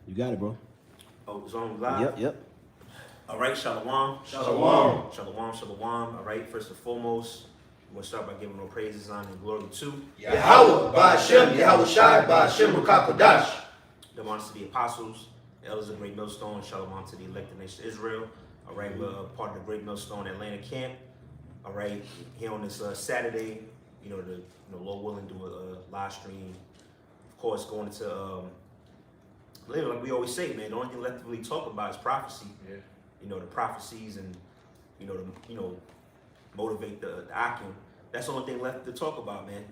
You got it, bro. Oh, it's on live? Yep. All right, shalom. Shalom. Shalom. All right, first and foremost, we're going to start by giving no praises, honor, and glory to Yahweh, Ba'Shem, Yahweh Shai, Ba'Shem, Rukakodash. the honors to the apostles, the elders of the great millstone, shalom to the elected nation of Israel. All right, we're part of the great millstone Atlanta camp. All right, here on this Saturday, Lord willing, do a live stream. Of course, going into like we always say, man, the only thing left to really talk about is prophecy. Yeah. The prophecies and motivate the Akim. That's the only thing left to talk about, man.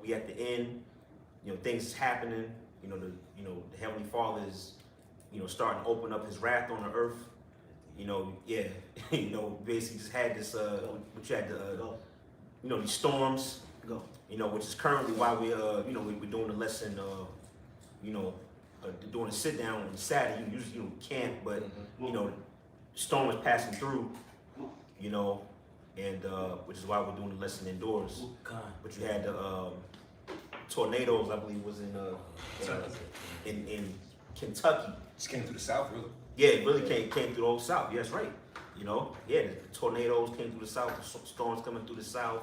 We at the end, things is happening. The Heavenly Father is, starting to open up His wrath on the earth. Basically just had this, which had the, these storms. Go. Which is currently why we're doing the lesson. Doing a sit down on Saturday. You usually can't, but the storm is passing through. And which is why we're doing the lesson indoors. But you had the tornadoes, I believe, was in Kentucky. Just came through the south, really. Yeah, it really came through the whole South. Yeah, that's right. The tornadoes came through the South. The storms coming through the South.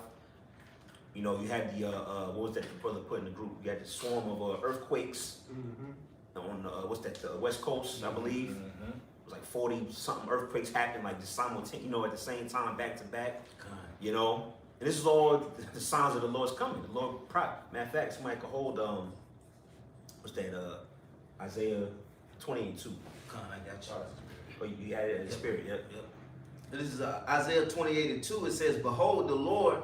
You had the what was that the brother put in the group? You had the swarm of earthquakes on the West Coast, I believe. It was like 40 something earthquakes happened like just simultaneously, at the same time, back to back. And this is all the signs of the Lord's coming. The Lord, matter of fact, somebody could hold Isaiah 28:2. I got you. Oh, you had it in the spirit, yep. This is Isaiah 28:2. It says, "Behold, the Lord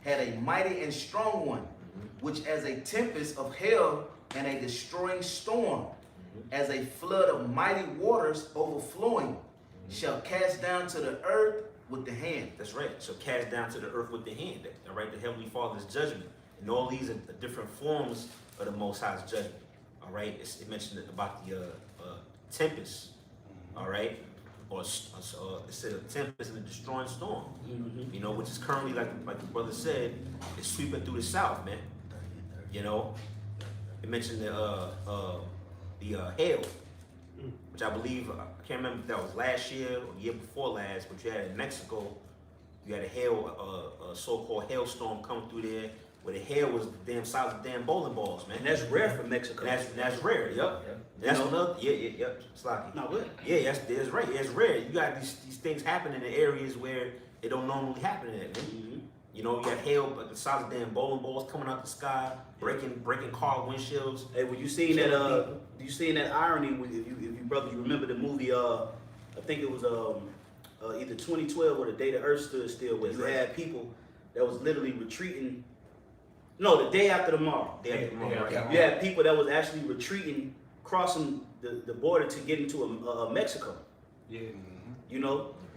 had a mighty and strong one, which as a tempest of hell and a destroying storm, as a flood of mighty waters overflowing, shall cast down to the earth with the hand." That's right. Shall cast down to the earth with the hand. All right, the Heavenly Father's judgment. And all these are different forms of the Most High's judgment. All right, it mentioned about the tempest. All right, or it said a tempest and a destroying storm. Which is currently, like the brother said, is sweeping through the South, man. It mentioned the hail, which I believe, I can't remember if that was last year or the year before last, but you had in Mexico, you had a so-called hailstorm coming through there, where the hail was the damn size of damn bowling balls, man. And that's rare for Mexico. That's rare, yep. That's another, yep, Slocky. Not good. Yeah, that's right. It's rare. You got these things happening in areas where it don't normally happen in. You got hail, but the size of damn bowling balls coming out the sky, breaking car windshields. Hey, when you seen that, you seen that irony? If you brother, you remember the movie? I think it was either 2012 or The Day the Earth Stood Still, where you had people that was literally retreating. No, The Day After Tomorrow. Right. You had people that was actually retreating, crossing the border to get into Mexico. Yeah.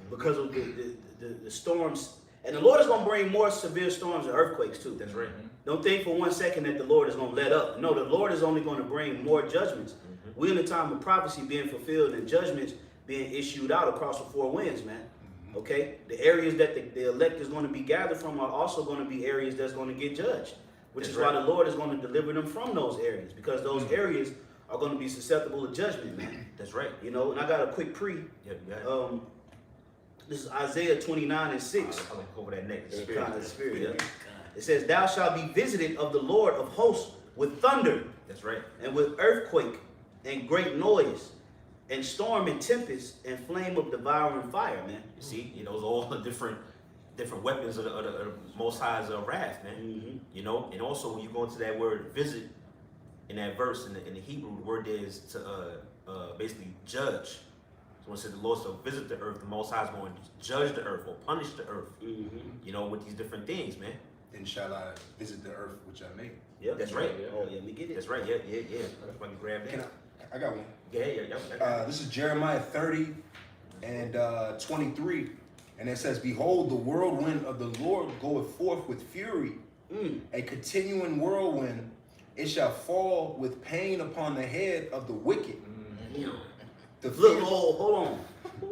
Because of the storms. And the Lord is going to bring more severe storms and earthquakes too. That's right. Don't think for 1 second that the Lord is going to let up. No, the Lord is only going to bring more judgments. We're in the time of prophecy being fulfilled and judgments being issued out across the four winds, man. Okay? The areas that the elect is going to be gathered from are also going to be areas that's going to get judged. Which is why the Lord is going to deliver them from those areas. Because those areas are going to be susceptible to judgment, man. That's right. And I got a quick pre. Yep, you got it. This is Isaiah 29:6. I'll over that neck. Spirit, yeah. It says, "Thou shalt be visited of the Lord of hosts with thunder." That's right. "And with earthquake and great noise, and storm and tempest and flame of devouring fire," man. You see, those are all the different weapons of the Most High's wrath, man. And also when you go into that word visit in that verse in the Hebrew, the word there is to basically judge. So when it says the Lord shall visit the earth, the Most High is going to judge the earth or punish the earth. With these different things, man. Then shall I visit the earth which I made? Yeah, that's right. Oh yeah, we get it. That's right. Yeah. That's why you grab that. I got one. Yeah. This is Jeremiah 30 and 23. And it says, "Behold, the whirlwind of the Lord goeth forth with fury, a continuing whirlwind. It shall fall with pain upon the head of the wicked." Look, hold on.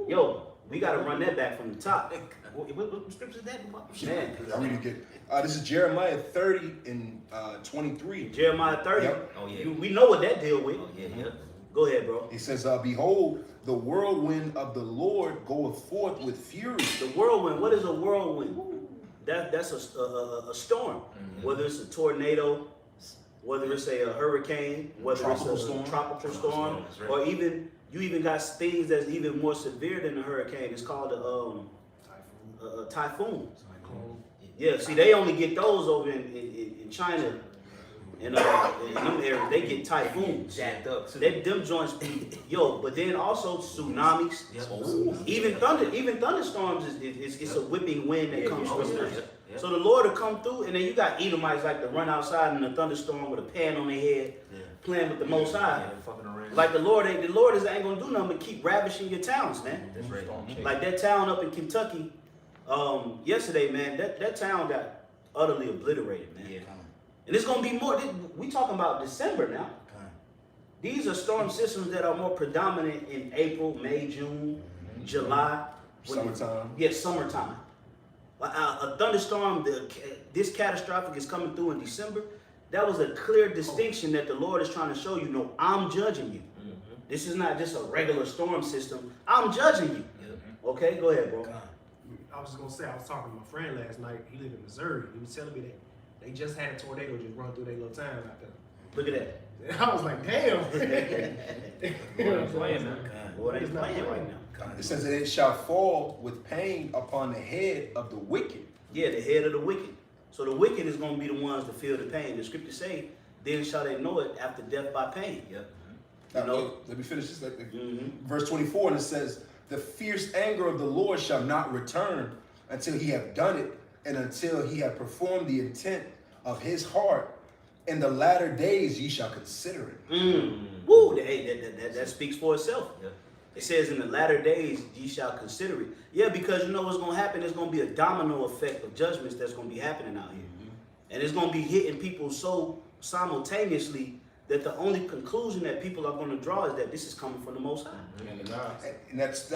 Yo, we got to run that back from the top. What scripture is that? Man, I read it again. This is Jeremiah 30 and 23. Jeremiah 30. Yep. Oh, yeah. We know what that deal with. Oh, yeah. Go ahead, bro. It says, behold, the whirlwind of the Lord goeth forth with fury. The whirlwind. What is a whirlwind? That's a storm. Whether it's a tornado, whether it's a hurricane, whether Tropical it's a storm. tropical storm, That's right. or even you even got things that's even more severe than a hurricane. It's called a typhoon. Yeah, see, they only get those over in China and in them areas. They get typhoons. Jacked up too. Them joints, yo. But then also tsunamis. Even thunderstorms is a whipping wind that comes from them. Yeah. So the Lord will come through, and then you got Edomites like to run outside in a thunderstorm with a pan on their head, playing with the Most High. Yeah, fucking around. Like the Lord ain't gonna do nothing but keep ravishing your towns, man. That's right. Like that town up in Kentucky, yesterday, man, that town got utterly obliterated, man. Yeah. And it's gonna be more. We talking about December now. These are storm systems that are more predominant in April, May, June, July. Summertime. Yes, summertime. A thunderstorm, this catastrophic is coming through in December. That was a clear distinction that the Lord is trying to show you. No, I'm judging you. This is not just a regular storm system. I'm judging you. Okay, go ahead, bro. I was just gonna say, I was talking to my friend last night. He lived in Missouri. He was telling me that they just had a tornado just run through their little town out there. Look at that. And I was like, damn. Boy, they playing right now. It says that it shall fall with pain upon the head of the wicked. Yeah, the head of the wicked. So the wicked is going to be the ones to feel the pain. The scriptures say, then shall they know it after death by pain. Yep. Now, let me finish this. Verse 24, and it says, the fierce anger of the Lord shall not return until he have done it, and until he have performed the intent of his heart. In the latter days ye shall consider it. Woo, that speaks for itself. Yep. It says in the latter days ye shall consider it. Yeah, because you know what's going to happen? There's going to be a domino effect of judgments that's going to be happening out here. And it's going to be hitting people so simultaneously that the only conclusion that people are going to draw is that this is coming from the Most High. And that's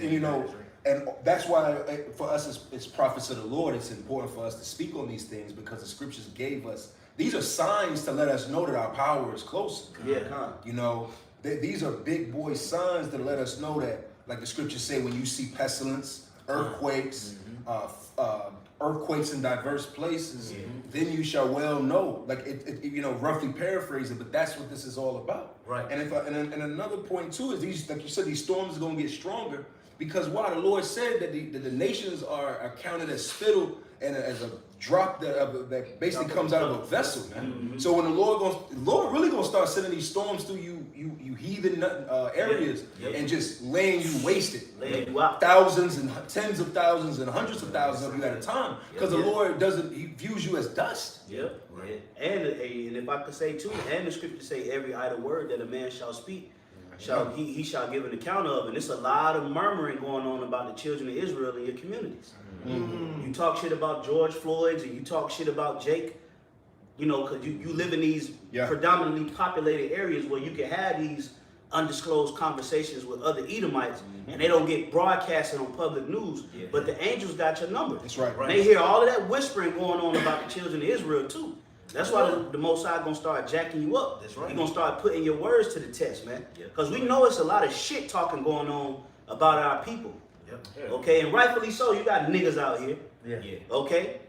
you know, and that's why for us as prophets of the Lord, it's important for us to speak on these things, because the scriptures gave us, these are signs to let us know that our power is close. Yeah, You know, these are big boy signs that let us know that, like the scriptures say, when you see pestilence, earthquakes, earthquakes in diverse places, then you shall well know. Like you know, roughly paraphrasing, but that's what this is all about. Right. And and another point too is these, like you said, these storms are going to get stronger, because why? The Lord said that the nations are counted as spittle and as a drop that basically comes out of a vessel, man. So when the Lord really gonna start sending these storms through you heathen areas and just laying you wasted, laying you out. thousands and tens of thousands and hundreds of thousands of you at a time, because the Lord he views you as dust. Yep. Right. And if I could say too, and the scriptures say every idle word that a man shall speak, he shall give an account of. And it's a lot of murmuring going on about the children of Israel in your communities. You talk shit about George Floyd's and you talk shit about Jake, you know, because you live in these predominantly populated areas where you can have these undisclosed conversations with other Edomites, and they don't get broadcasted on public news, but the angels got your number. That's right. And they hear all of that whispering going on about the children of Israel too. That's why the Most High gonna start jacking you up. That's right. He gonna start putting your words to the test, man. Because we know it's a lot of shit talking going on about our people. Okay, and rightfully so. You got niggas out here. Okay,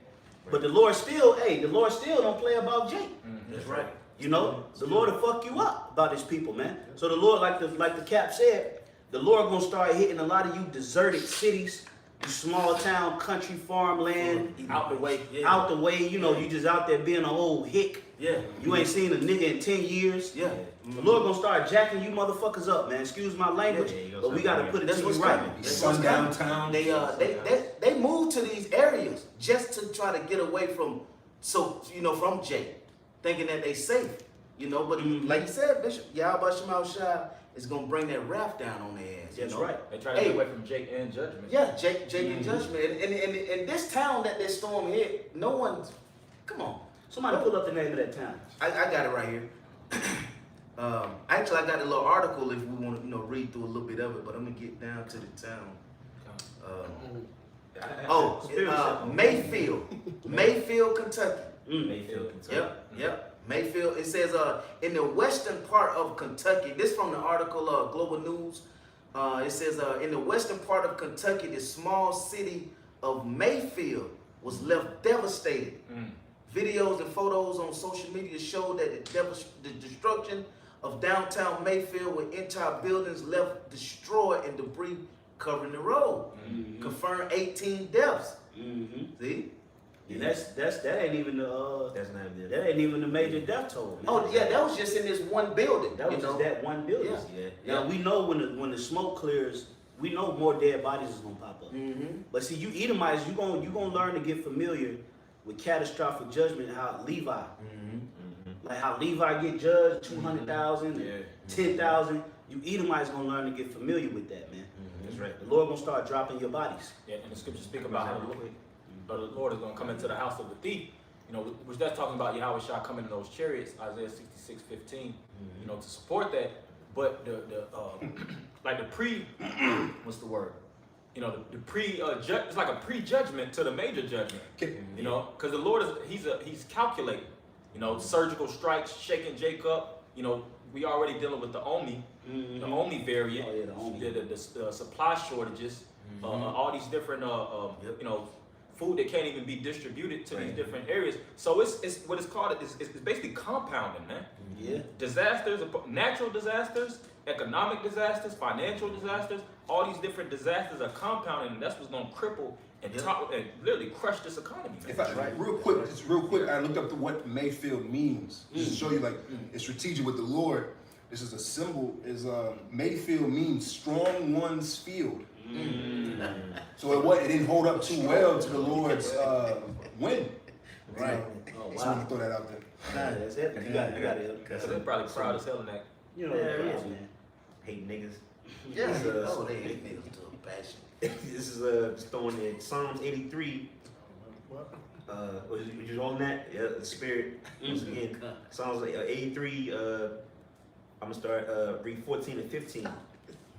but the Lord still don't play about Jake. That's right. You know, the Lord will fuck you up about his people, man. So the Lord, like the cap said, the Lord gonna start hitting a lot of you deserted cities, you small town, country, farmland, Out the way. out the way. You know, you just out there being an old hick. Yeah. You ain't seen a nigga in 10 years. Yeah. The Lord gonna start jacking you motherfuckers up, man. Excuse my language, but we gotta put it to you right. Sundown town. They moved to these areas just to try to get away from Jake, thinking that they safe, you know. But like you said, Bishop, Yahweh Shema Shai is gonna bring that wrath down on their ass. That's you know? right. They try to get away from Jake and judgment. Yeah, Jake and judgment. And this town that this storm hit, no one's. Come on, Somebody pull up the name of that town. I got it right here. Actually, I got a little article if we want to read through a little bit of it, but I'm gonna get down to the town. Mayfield, Kentucky. Mayfield, Kentucky. Yep. Mayfield, it says in the western part of Kentucky, this from the article Global News, it says in the western part of Kentucky, the small city of Mayfield was left devastated. Videos and photos on social media show that the destruction of downtown Mayfield with entire buildings left destroyed and debris covering the road. Confirmed 18 deaths. See? And that ain't even the That's not good. that ain't even the major death toll. Man. Oh yeah, that was just in this one building. That was just that one building. Yeah. Now we know when the smoke clears, we know more dead bodies is gonna pop up. But see, you Edomites, you gonna learn to get familiar with catastrophic judgment. How Levi, like how Levi get judged 200,000, 10,000. You Edomites gonna learn to get familiar with that, man. That's right. The Lord gonna start dropping your bodies. Yeah, and the scriptures speak about how the Lord is going to come into the house of the thief. You know, which that's talking about Yahweh shall come in those chariots, Isaiah 66:15. You know, to support that. But the like the what's the word? You know, the it's like a prejudgment to the major judgment. You know, because the Lord he's calculating. You know, surgical strikes, shaking Jacob. You know, we already dealing with the Omi variant. Oh, yeah, the Omi. The supply shortages. All these different you know, food that can't even be distributed to these different areas. So it's what it's called. It's basically compounding, man. Yeah. Disasters, natural disasters, economic disasters, financial disasters. All these different disasters are compounding, and that's what's going to cripple and literally crush this economy, man. If I, real quick, I looked up to what Mayfield means, just to show you like it's strategic with the Lord. This is a symbol. Mayfield means strong one's field. So it didn't hold up too well to the Lord's win. Right. Oh, So I want to throw that out there. Nah, that's it. You got it. So they're probably proud as hell in that. You know Yeah, what it it is, is. man. Hate niggas. Yeah. This is, Oh, they hate niggas to a passion. this is throwing in Psalms 83. Was you on that? Yeah, the spirit. Once again, Psalms 83. I'm gonna start read 14 and 15.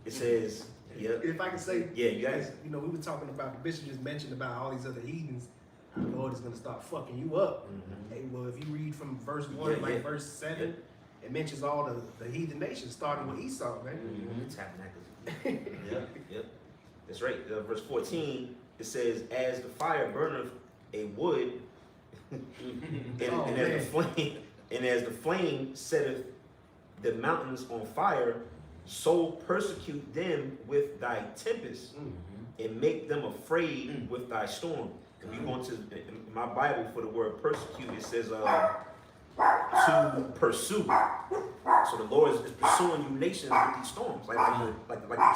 It says, If I can say, Yeah, you guys. you know, we were talking about, the bishop just mentioned about all these other heathens. The Lord is going to start fucking you up. Hey, well, if you read from verse 1 to verse 7, it mentions all the heathen nations, starting with Esau, man. Tabernacles. Yep. That's right. Verse 14, it says, as the fire burneth a wood, and as the flame setteth the mountains on fire, so persecute them with thy tempest, and make them afraid with thy storm. If you go into in my Bible for the word persecute, it says to pursue. So the Lord is pursuing you nations with these storms, like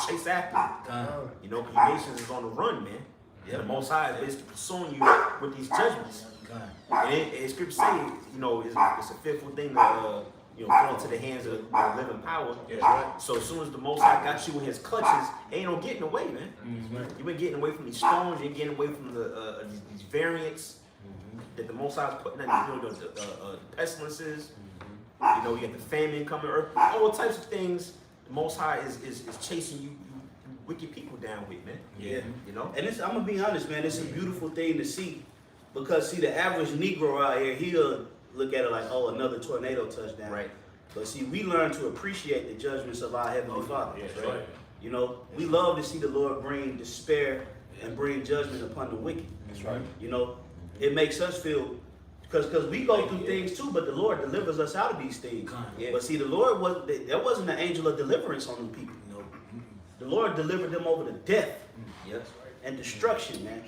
chase after you. You know, because you nations is on the run, man. The Most High is basically pursuing you with these judgments. And Scripture say, you know, it's a fearful thing to fall into the hands of the living power. So as soon as the Most High got you in His clutches, ain't no getting away, man. You've been getting away from these storms. You're getting away from these variants that the Most High is putting in. The pestilences. You know, you got the famine coming, all types of things. The Most High is chasing you wicked people down with, man. Yeah. You know. And I'm gonna be honest, man. It's a beautiful thing to see, because see, the average Negro out here, he'll look at it like, oh, another tornado touchdown. Right. But see, we learn to appreciate the judgments of our Heavenly Father. Yes, right. You know, we love to see the Lord bring despair and bring judgment upon the wicked. That's right. You know, it makes us feel, because we go through things too, but the Lord delivers us out of these things. But see, the Lord wasn't an angel of deliverance on them people. You know, the Lord delivered them over to death and destruction, man.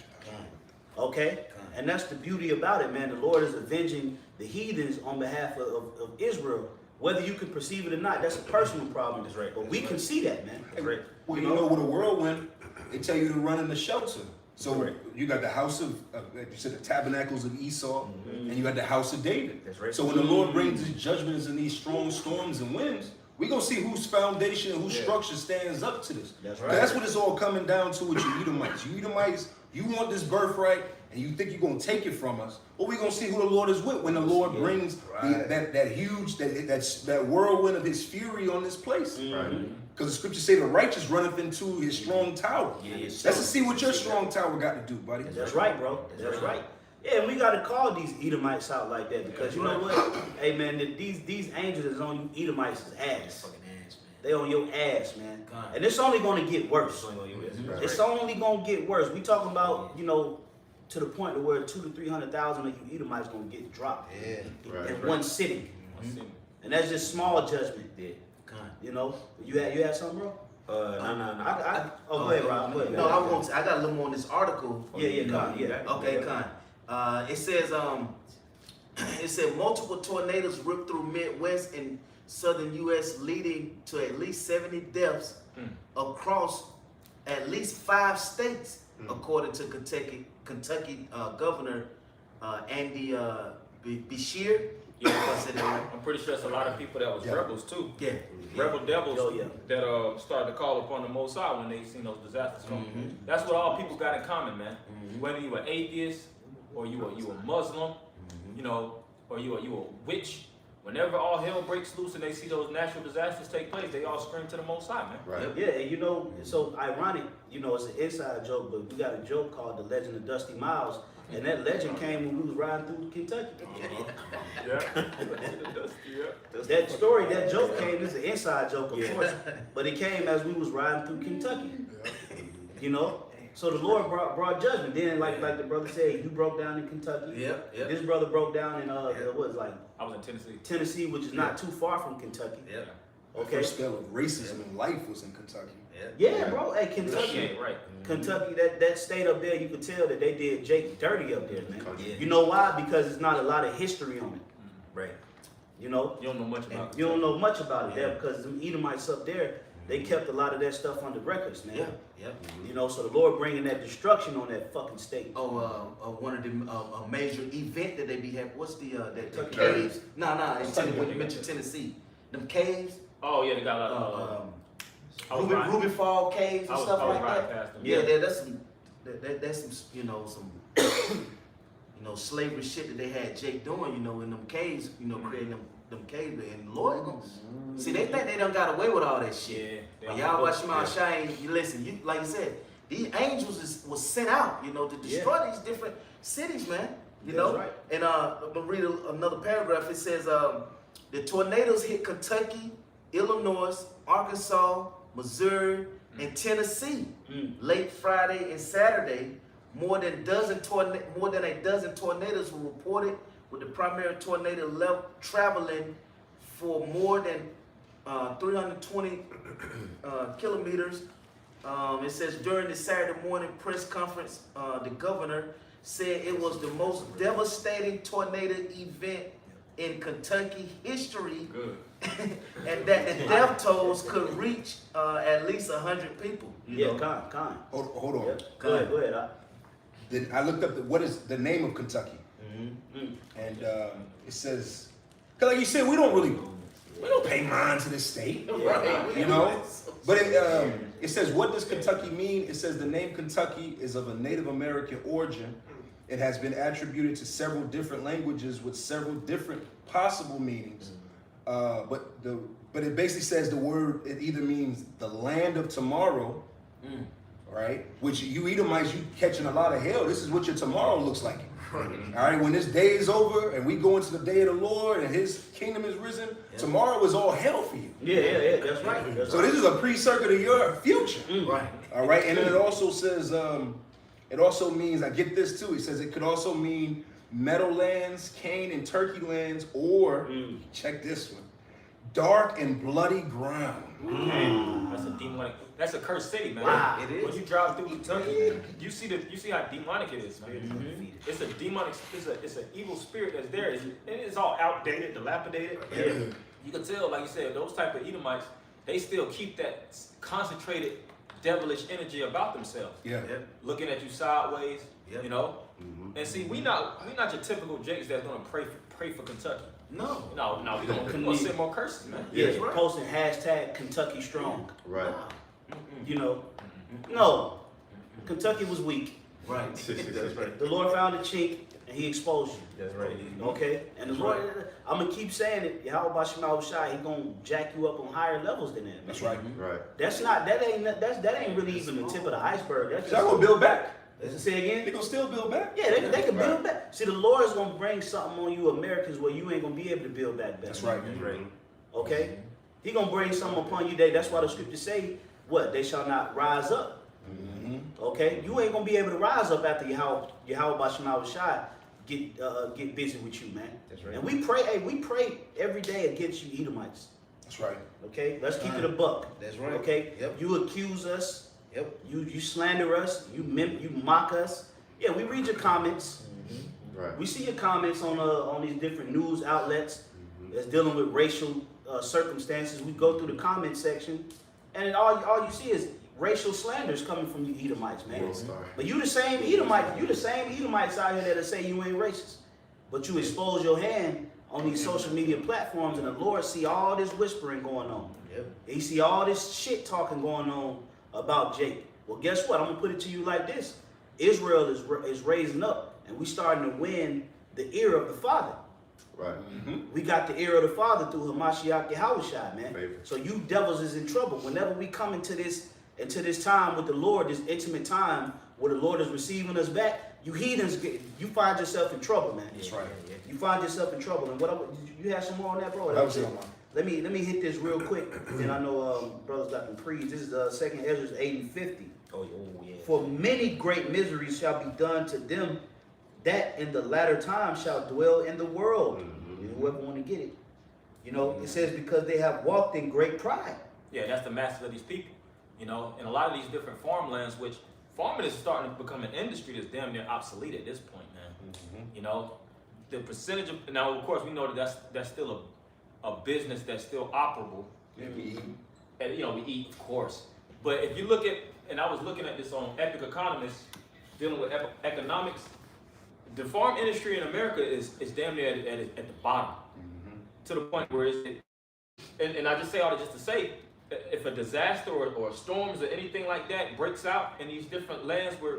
Okay, and that's the beauty about it, man. The Lord is avenging the heathens on behalf of Israel. Whether you can perceive it or not, that's a personal problem. That's right. But we can see that, man. That's right. Well, you know, with a whirlwind, they tell you to run in the shelter. So you got the house of, like you said, the tabernacles of Esau, and you got the house of David. That's right. So when the Lord brings these judgments and these strong storms and winds, we gonna see whose foundation and whose structure stands up to this. That's right. That's what it's all coming down to with you Edomites. You Edomites, you want this birthright, and you think you're gonna take it from us. Well, we're gonna see who the Lord is with when the Lord brings that whirlwind of His fury on this place. Because the scriptures say the righteous runneth into his strong tower. Let's see what your strong tower got to do, buddy. That's right, bro. That's right. Yeah, and we gotta call these Edomites out like that because you know what? Hey man, these angels is on you Edomites' ass. Fucking ass, man. They on your ass, man. God. And it's only gonna get worse. It's only on you, yes. It's only gonna get worse. We talking about, you know, to the point where 200,000 to 300,000 of you Edomites gonna get dropped in one sitting. And that's just small judgment there. God. You know? You had something, bro? No. Go ahead, Rob. Go ahead. No, I got a little more on this article. Con, yeah. Okay, Con. It says it said multiple tornadoes ripped through Midwest and southern U.S., leading to at least 70 deaths across at least 5 states, according to Kentucky Governor Andy Beshear. I'm pretty sure it's a lot of people that was rebels too. Yeah. Rebel devils Oh, yeah. that started to call upon the Most High when they seen those disasters come. That's what all people got in common, man. Whether you were atheist or you a Muslim, you know, or you a witch. Whenever all hell breaks loose and they see those natural disasters take place, they all scream to the Most High, man. Right. Yeah, and you know, it's so ironic, you know, it's an inside joke, but we got a joke called The Legend of Dusty Miles, and that legend came when we was riding through Kentucky. That story, that joke came, it's an inside joke, of course, but it came as we was riding through Kentucky. You know? So the Lord brought judgment. Then, like the brother said, you broke down in Kentucky. Yep. This brother broke down in what is like I was in Tennessee. Tennessee, which is not too far from Kentucky. Yep. Okay. First spell of racism in life was in Kentucky. Yeah, bro. Hey, Kentucky. Yeah, right. Kentucky, that state up there, you could tell that they did Jake dirty up there, man. Yeah. You know why? Because there's not a lot of history on it. Right. You know? You don't know much about it. You don't know much about it there because them Edomites up there, they kept a lot of that stuff under records, man. Yep. You know, so the Lord bringing that destruction on that fucking state. One of them a major event that they be having. What's the Kentucky caves? No, it's when you mentioned Tennessee. Them caves. Oh yeah, they got a lot of Ruby Fall caves and stuff like that. Past them. Yeah, that's some slavery shit that they had Jake doing, in them caves, creating them caves, and the Lord gonna see. They think they done got away with all that shit. Yeah, But y'all watch my shine. You listen. You like you said, these angels was sent out, to destroy these different cities, man. You know. Right. And I'm gonna read another paragraph. It says, the tornadoes hit Kentucky, Illinois, Arkansas, Missouri, and Tennessee late Friday and Saturday. More than a dozen tornadoes were reported, with the primary tornado level traveling for more than 320 kilometers. It says during the Saturday morning press conference, the governor said it was the most devastating tornado event in Kentucky history. Good. And that the death tolls could reach at least 100 people. Con. Hold on. Yeah. Go ahead. Then I looked up what is the name of Kentucky, and it says, cause like you said, we don't pay mind to this state, Right. But it says, what does Kentucky mean? It says the name Kentucky is of a Native American origin. It has been attributed to several different languages with several different possible meanings. But it basically says the word, it either means the land of tomorrow, right? Which you Edomites, you catching a lot of hell. This is what your tomorrow looks like. All right, when this day is over and we go into the day of the Lord and his kingdom is risen, tomorrow is all hell for you. Yeah, that's right. So this is a pre-circuit of your future. Right. All right, and then it also says, it also means, I get this too, it says it could also mean Meadowlands, Cane and Turkey lands, or, check this one, dark and bloody ground. That's a demonic. That's a cursed city, man. Wow, it is. When you drive through Kentucky, you see how demonic it is, man. It's a demonic. It's an evil spirit that's there. It's all outdated, dilapidated. Yeah. You can tell, like you said, those type of Edomites, they still keep that concentrated devilish energy about themselves. Yeah. Looking at you sideways, Yep. you know. And see, we not your typical Jakes that's gonna pray for Kentucky. No. No, we gonna send more curses, man. Yeah, That's right. posting hashtag Kentucky Strong. Right. You know, no, Kentucky was weak. Right. That's right. The Lord found a chink and he exposed you. That's right. Okay? And the Lord, I'm going to keep saying it. Yahweh Shema Shai, he going to jack you up on higher levels than that. Man. That's right. Right. That ain't really even the tip of the iceberg. That's So I'm just, gonna build back. Say again? They gonna still build back. Yeah, they can build back. See, the Lord is gonna bring something on you Americans where you ain't gonna be able to build back better. That's right. That's right. Okay? He gonna bring something upon you. That's why the scriptures say, what? They shall not rise up. Okay? You ain't gonna be able to rise up after Yahweh Bashemah Shai get busy with you, man. That's right. And we pray every day against you Edomites. That's right. Okay? Let's keep it a buck. That's right. Okay? Yep. You accuse us. Yep. You slander us. You mock us. Yeah, we read your comments. Right. We see your comments on these different news outlets that's dealing with racial circumstances. We go through the comment section, and all you see is racial slanders coming from you Edomites, man. But you the same Edomites out here that say you ain't racist. But you expose your hand on these social media platforms, and the Lord see all this whispering going on. Yep. He see all this shit talking going on about Jake. Well, guess what? I'm gonna put it to you like this: Israel is raising up, and we starting to win the ear of the Father. Right. We got the ear of the Father through Hamashiach Yahushua, man. Favorite. So you devils is in trouble. Whenever we come into this time with the Lord, this intimate time where the Lord is receiving us back, you heathens, you find yourself in trouble, man. That's right. You find yourself in trouble. And you have some more on that, bro? That was it, man. Let me hit this real quick. Then I know brothers got them prees. This is 2nd Ezra 8 and 50. Oh yeah. For many great miseries shall be done to them that in the latter time shall dwell in the world. Whoever want to get it. You know, it says because they have walked in great pride. Yeah, that's the masses of these people. You know, in a lot of these different farmlands, which farming is starting to become an industry that's damn near obsolete at this point, man. You know, the percentage of, now of course we know that that's still a business that's still operable. Yeah, we eat. And, you know, we eat, of course. But if you look at, and I was looking at this on Epic Economist, dealing with economics, the farm industry in America is damn near at the bottom. To the point where and I just say all that just to say, if a disaster or storms or anything like that breaks out in these different lands where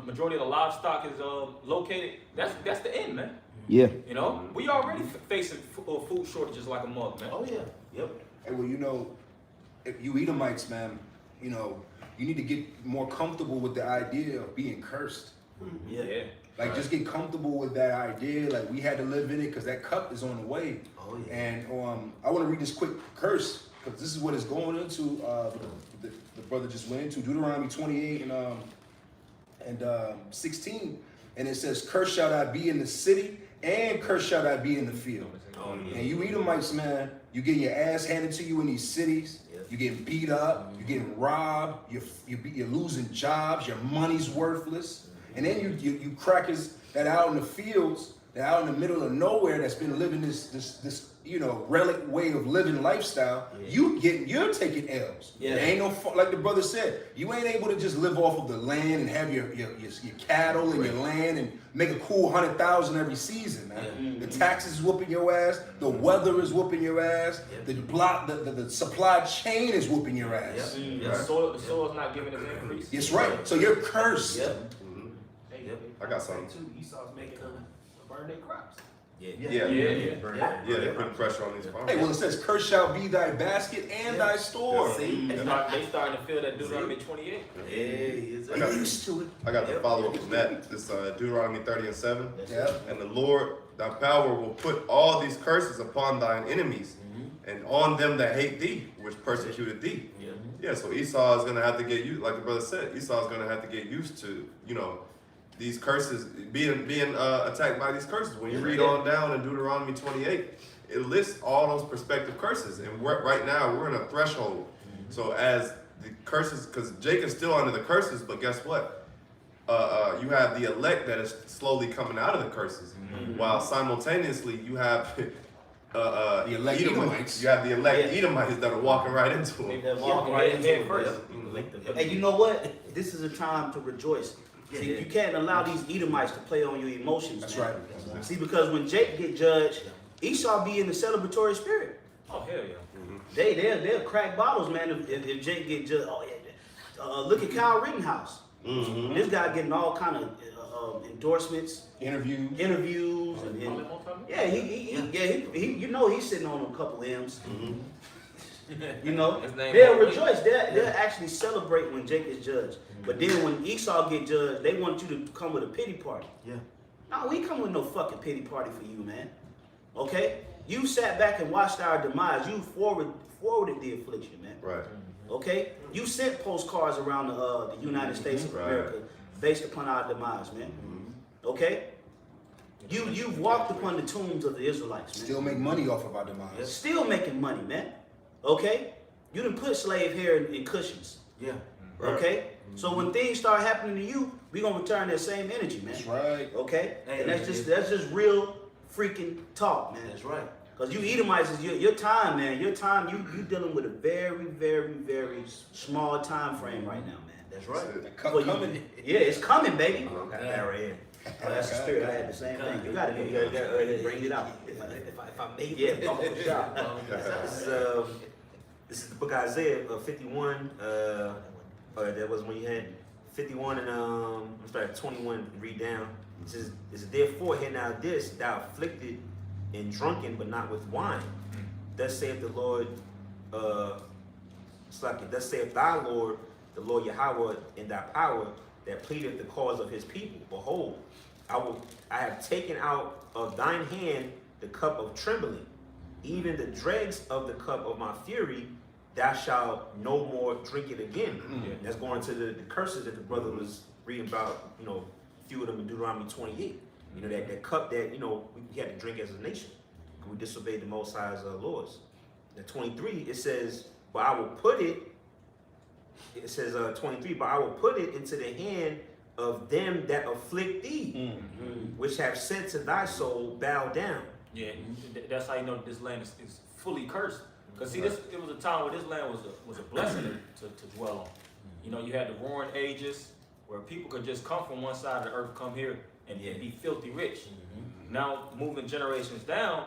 majority of the livestock is located, that's the end, man. Yeah. You know, we already facing food shortages like a mug, man. Oh yeah. Yep. Hey, well, you know, if you Edomites, man, you know, you need to get more comfortable with the idea of being cursed. Yeah. Like, just get comfortable with that idea. Like, we had to live in it because that cup is on the way. Oh yeah. And I want to read this quick curse because this is what it's going into. The brother just went into Deuteronomy 28 and 16, and it says, "Cursed shall I be in the city, and cursed shall I be in the field." Oh yeah. And you Edomites, man, you getting your ass handed to you in these cities. Yes. You're getting beat up. You're getting robbed. You're losing jobs. Your money's worthless. And then you crackers that out in the fields, that out in the middle of nowhere, that's been living this relic way of living lifestyle. Yeah. You're taking L's. Yeah. There ain't no, like the brother said, you ain't able to just live off of the land and have your cattle and your land and make a cool 100,000 every season, man. The taxes is whooping your ass. The weather is whooping your ass. The supply chain is whooping your ass. The soil's not giving us increase. That's right. So you're cursed. Yep. I got something. Too. Esau's making them burn their crops. Yeah, Yeah. they put pressure on these farmers. Hey, well, it says, "Cursed shall be thy basket and thy store." See? They starting to feel that Deuteronomy 28. Yeah. I got- Get used to it. I got the follow up from that. This Deuteronomy 30 and 7. Yeah. And the Lord, thy power, will put all these curses upon thine enemies and on them that hate thee, which persecuted thee. Yeah, so Esau is going to have to get used, like the brother said, Esau is going to have to get used to, these curses, being attacked by these curses. When you read on down in Deuteronomy 28, it lists all those prospective curses. And right now, we're in a threshold. So as the curses, because Jacob's still under the curses, but guess what? You have the elect that is slowly coming out of the curses, while simultaneously you have The elect Edomites. You have the elect Edomites that are walking right into them. They're walking right into it. first. And you know what? This is a time to rejoice. See, you can't allow these Edomites to play on your emotions. That's man. right. See, because when Jake get judged, Esau be in the celebratory spirit. Oh, hell yeah. They'll crack bottles, man. If Jake get judged, look at Kyle Rittenhouse. This guy getting all kind of endorsements, Interviews. and he he's sitting on a couple M's. You know, His name they'll won't rejoice. They'll actually celebrate when Jacob is judged. But then when Esau get judged, they want you to come with a pity party. Yeah. No, we ain't come with no fucking pity party for you, man. Okay? You sat back and watched our demise. You forwarded the affliction, man. Right. Okay? You sent postcards around the United States of Right. America based upon our demise, man. Okay? You've walked upon the tombs of the Israelites, man. Still make money off of our demise. Still making money, man. Okay? You done put slave hair in cushions. Yeah. Okay? So when things start happening to you, we gonna return that same energy, man. That's right. Okay? Hey, And that's just real freaking talk, man. That's right. Cause you Edomites is your time, man. Your time, you dealing with a very, very, very small time frame right now, man. That's right. The cup For you- coming. Yeah, it's coming, baby. Got that right in. Oh, that's the spirit. I had the same thing. You got it. You gotta bring it out. If I may, Yeah, bump the shot. This is the book of Isaiah 51. That was when you had 51 and I'm starting 21 to read down. It says, "Is therefore hear now this, thou afflicted and drunken, but not with wine. Thus saith the Lord, thus saith thy Lord, the Lord Yahweh, in thy power that pleadeth the cause of his people. Behold, I have taken out of thine hand the cup of trembling, even the dregs of the cup of my fury. Thou shalt no more drink it again." That's going to the curses that the brother was reading about, you know, a few of them in Deuteronomy 28. You know, that cup that, you know, we had to drink as a nation. We disobeyed the Most High's laws. In 23, it says, "But I will put it," it says 23, "But I will put it into the hand of them that afflict thee, which have said to thy soul, bow down." Yeah, that's how you know this land is fully cursed. Because see, it was a time where this land was a blessing to dwell on. You know, you had the roaring ages where people could just come from one side of the earth, come here and be filthy rich. Now, moving generations down,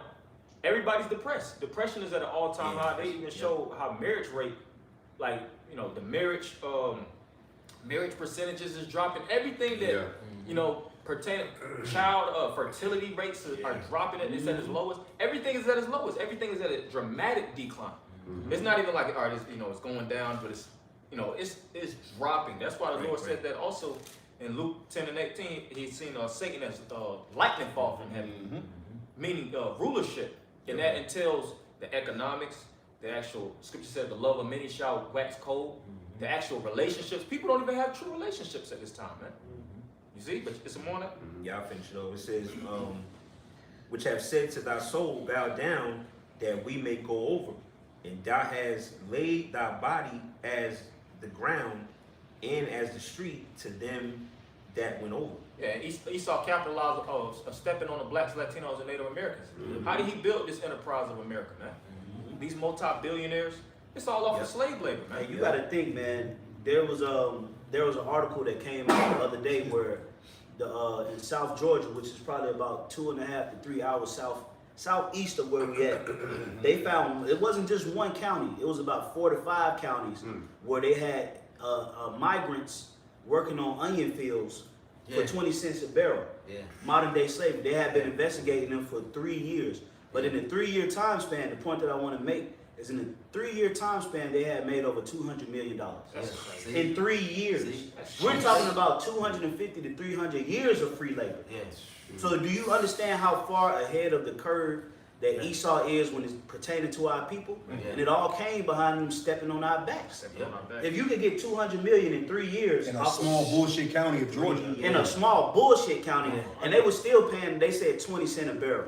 everybody's depressed. Depression is at an all-time high. They even show how marriage rate, like, you know, the marriage percentages is dropping. Everything that, you know, pertaining child fertility rates are dropping. It's at its lowest. Everything is at its lowest. Everything is at a dramatic decline. It's not even like, all right, it's going down, but it's dropping. That's why the Lord said that also in Luke 10 and 18. He's seen Satan as lightning fall from heaven, meaning rulership, and that entails the economics. The actual scripture said the love of many shall wax cold. The actual relationships. People don't even have true relationships at this time, man. You see, but it's a morning. Yeah, I'll finish it over. It says, "Which have said to thy soul, bow down, that we may go over. And thou hast laid thy body as the ground and as the street to them that went over." Yeah, Esau capitalized of stepping on the blacks, Latinos, and Native Americans. How did he build this enterprise of America, man? These multi-billionaires, it's all off of slave labor, man. Hey, you got to think, man. There was an article that came out the other day where in South Georgia, which is probably about 2.5 to 3 hours southeast of where we at, they found it wasn't just one county. It was about 4 to 5 counties where they had migrants working on onion fields for 20 cents a barrel. Modern day slavery. They had been investigating them for 3 years. But in the 3-year time span, the point that I want to make is in the 3-year time span, they had made over $200 million. In 3 years. We're talking about 250 to 300 years of free labor. So do you understand how far ahead of the curve that Esau is when it's pertaining to our people? And it all came behind them stepping on our backs. If you could get 200 million in 3 years In a small bullshit county of Georgia. in a small bullshit county, and they were still paying, they said 20 cents a barrel.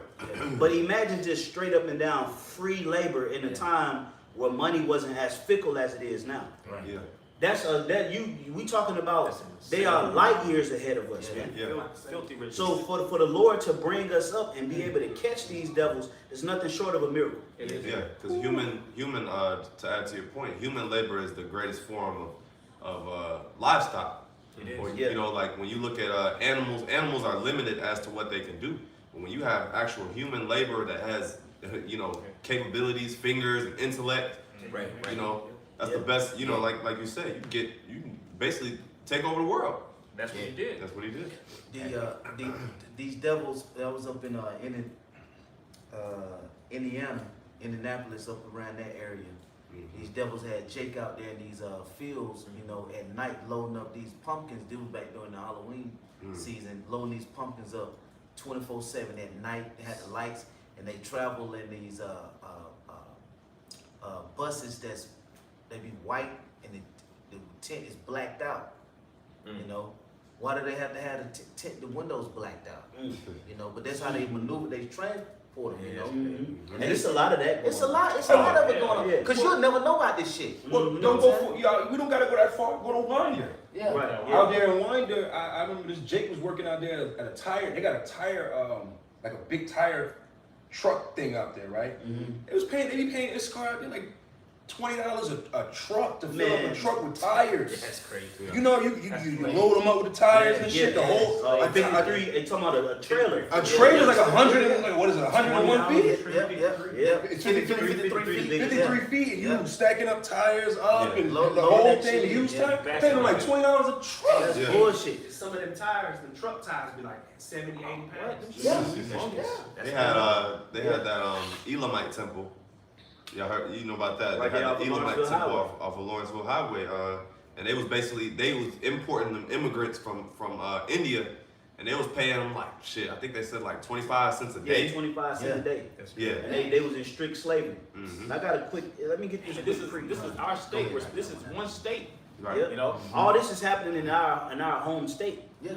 But imagine just straight up and down free labor in a time where money wasn't as fickle as it is now. Yeah. That's we talking about, they are light years ahead of us, man. Filthy rich. So for the Lord to bring us up and be able to catch these devils is nothing short of a miracle. Yeah, because human, to add to your point, human labor is the greatest form of livestock. It is. Or, Yeah. you know, like when you look at animals are limited as to what they can do. But when you have actual human labor that has, you know, capabilities, fingers, and intellect, you know, that's the best. You know, like you said, you can basically take over the world. That's what he did. That's what he did. These devils that was up in Indiana, Indianapolis, up around that area. These devils had Jake out there in these fields, you know, at night loading up these pumpkins. They was back during the Halloween season, loading these pumpkins up 24/7 at night. They had the lights, and they travel in these buses they be white, and the tent is blacked out. You know, why do they have to have the windows blacked out? You know, but that's how they maneuver. They transport them. You know, And it's a lot of that. it's a lot. It's a lot of it going on. Yeah. Cause you'll never know about this shit. Well, You know don't what go I'm for y'all. We don't gotta go that far. Go to Winder. Yeah. Right. Out there in Winder, I remember this Jake was working out there at a tire. They got a tire, like a big tire truck thing out there, right? They be paying this car out there like $20 a truck to fill up a truck with tires. That's crazy. You know, you load them up with the tires and shit. The whole Like 53, they talking about a trailer. a trailer's like 100 and like what is it? 101 feet. Yep. It's 53 feet. 53 feet, and you stacking up tires up and Load the whole that thing, shit, used yeah. tire, paying them like $20 a truck. That's Yeah. bullshit. Some of them tires, the truck tires, be like 70, 80 pounds. Yeah. They had that Elamite temple. Y'all heard, you know about that? Right They there had off the of Elamite Lawrenceville temple Highway. off of Lawrenceville Highway, and they was importing them immigrants from India, and they was paying them like shit. I think they said like 25 cents a Yeah, day. 25 cents a day. Yeah. And they was in strict slavery. Mhm. And I got a quick, let me get this. And this is our state. This is one state. Right. Yeah. You know, All this is happening in our home state. Yeah.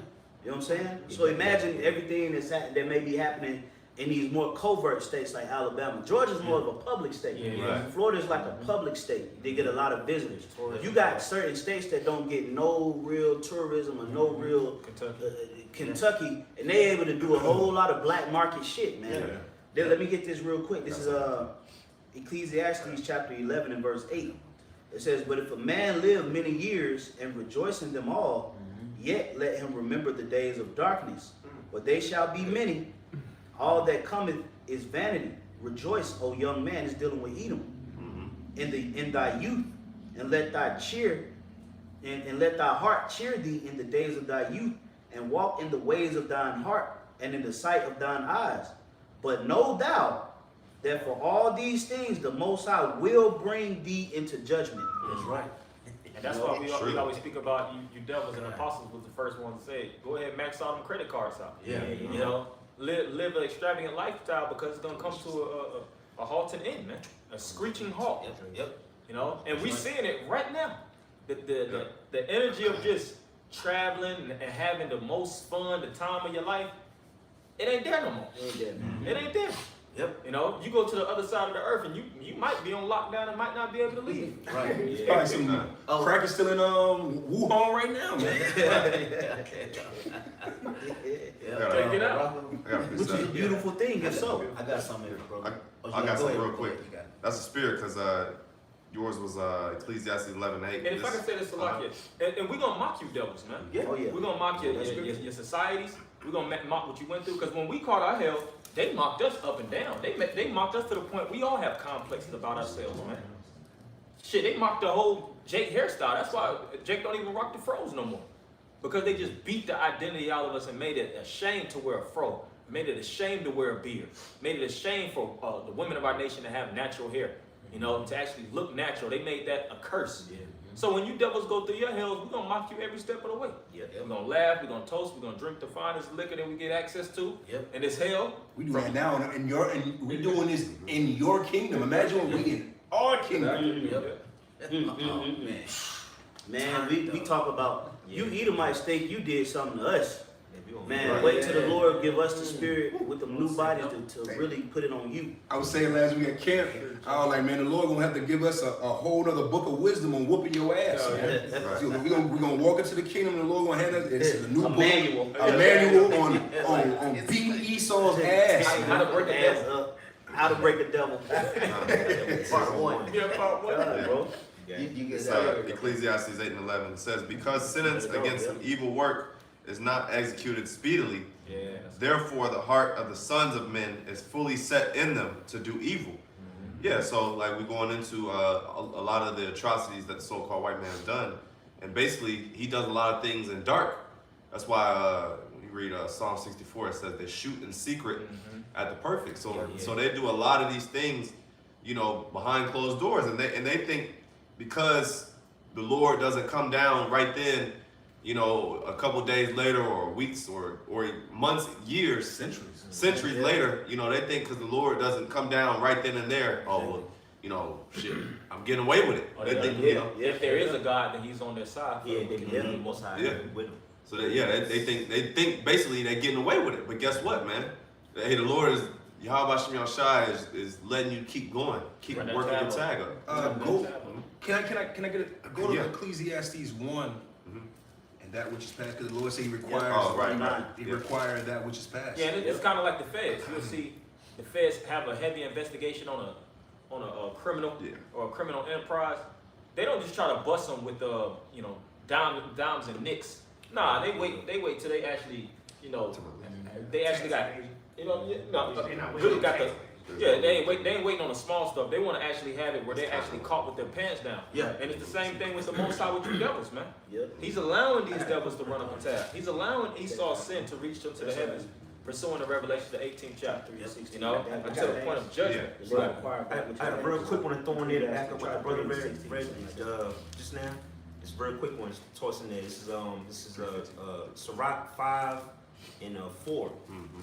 You know what I'm saying? So imagine everything that may be happening in these more covert states like Alabama. Georgia's more of a public state. Yeah. Right. Florida's like a public state. They get a lot of visitors. You got certain states that don't get no real tourism or no real Kentucky, and they able to do a whole lot of black market shit, man. Then let me get this real quick. This is Ecclesiastes Chapter 11 and verse 8. It says, "But if a man live many years and rejoice in them all, yet let him remember the days of darkness, for they shall be many. All that cometh is vanity. Rejoice, O young man," is dealing with Edom, in thy youth, and let thy heart cheer thee in the days of thy youth, and walk in the ways of thine heart, and in the sight of thine eyes. But know thou that for all these things the Most High will bring thee into judgment. That's right. and that's why we always speak about you devils and apostles was the first one to say, go ahead and max all them credit cards out. Yeah. You know, live an extravagant lifestyle because it's gonna come to a halting end, man. A screeching halt. Yep. You know, and we seeing it right now. The energy of just traveling and having the most fun, the time of your life, it ain't there no more. It ain't there. Yep. You know, you go to the other side of the earth and you might be on lockdown and might not be able to leave. Right. It's probably some crackers still in Wuhan right now, man. Check it out. Which is a beautiful thing, if so. I got something here, bro. I got something real quick. That's a spirit, because yours was Ecclesiastes 11:8. And if I can say this to Lakia, and we're gonna mock you devils, man. Yeah. Oh, yeah. We're gonna mock your societies. We're gonna mock what you went through. Because when we caught our hell, they mocked us up and down. They mocked us to the point we all have complexes about ourselves, man. Shit, they mocked the whole Jake hairstyle. That's why Jake don't even rock the fros no more. Because they just beat the identity out of us and made it a shame to wear a fro. Made it a shame to wear a beard. Made it a shame for the women of our nation to have natural hair. You know, to actually look natural. They made that a curse. Yeah. So when you devils go through your hells, we're gonna mock you every step of the way. Yep. We're gonna laugh, we're gonna toast, we're gonna drink the finest liquor that we get access to. Yep. And this hell, We do that now, and we doing this in your kingdom. Imagine when we in our kingdom. Man, we talk about, you Edomites think you did something to us. Man, Right. wait till the Lord give us the spirit with them new bodies to really put it on you. I was saying last week at camp, I was like, man, the Lord gonna have to give us a whole other book of wisdom on whooping your ass, man. Right. So we're gonna walk into the kingdom, and the Lord gonna hand us a new A book, manual. a manual on beating Esau's ass. how to break the Ass devil. up. How to break the devil. Part one. Yeah, part one. Bro. You get It's that. Ecclesiastes 8:11. It says, "Because sentence against an evil work is not executed speedily, Yeah. therefore the heart of the sons of men is fully set in them to do evil." Yeah, so like we're going into a lot of the atrocities that the so-called white man has done, and basically he does a lot of things in dark. That's why when you read Psalm 64, it says they shoot in secret at the perfect. So they do a lot of these things, behind closed doors, and they think because the Lord doesn't come down right then, a couple days later, or weeks, or months, years, centuries later, they think because the Lord doesn't come down right then and there, shit, I'm getting away with it. Or They they- think, If there is a God, then He's on their side. Yeah, they can be Most High Yeah. with them. so they think basically they're getting away with it. But guess what, man? Hey, the Lord is Yahweh Shem Yahushai is letting you keep going, keep Run that working your tab tag up. Go. Can I get go to Yeah. Ecclesiastes 1 Mhm. and that which is past? Because the Lord said He requires. Oh, right, He yeah. requires that which is past. Yeah, and it's kind of like the feds. You'll see the feds have a heavy investigation on a criminal Yeah. or a criminal enterprise. They don't just try to bust them with dimes and nicks. Nah, they wait till they actually they actually got really got the. Yeah, they ain't waiting on the small stuff. They want to actually have it where they actually caught with their pants down. Yeah. And it's the same thing with the Most High with you devils, man. Yep. He's allowing these devils to run up a tab. He's allowing Esau's sin to reach them to the heavens, pursuing the Revelation, the 18th chapter. Until the point of judgment. The Lord required I that which had a is real past. quick one to throw in there to back up what the brother read 16, just now. It's a very quick one. It's tossing there. This is Sirach 5 and 4.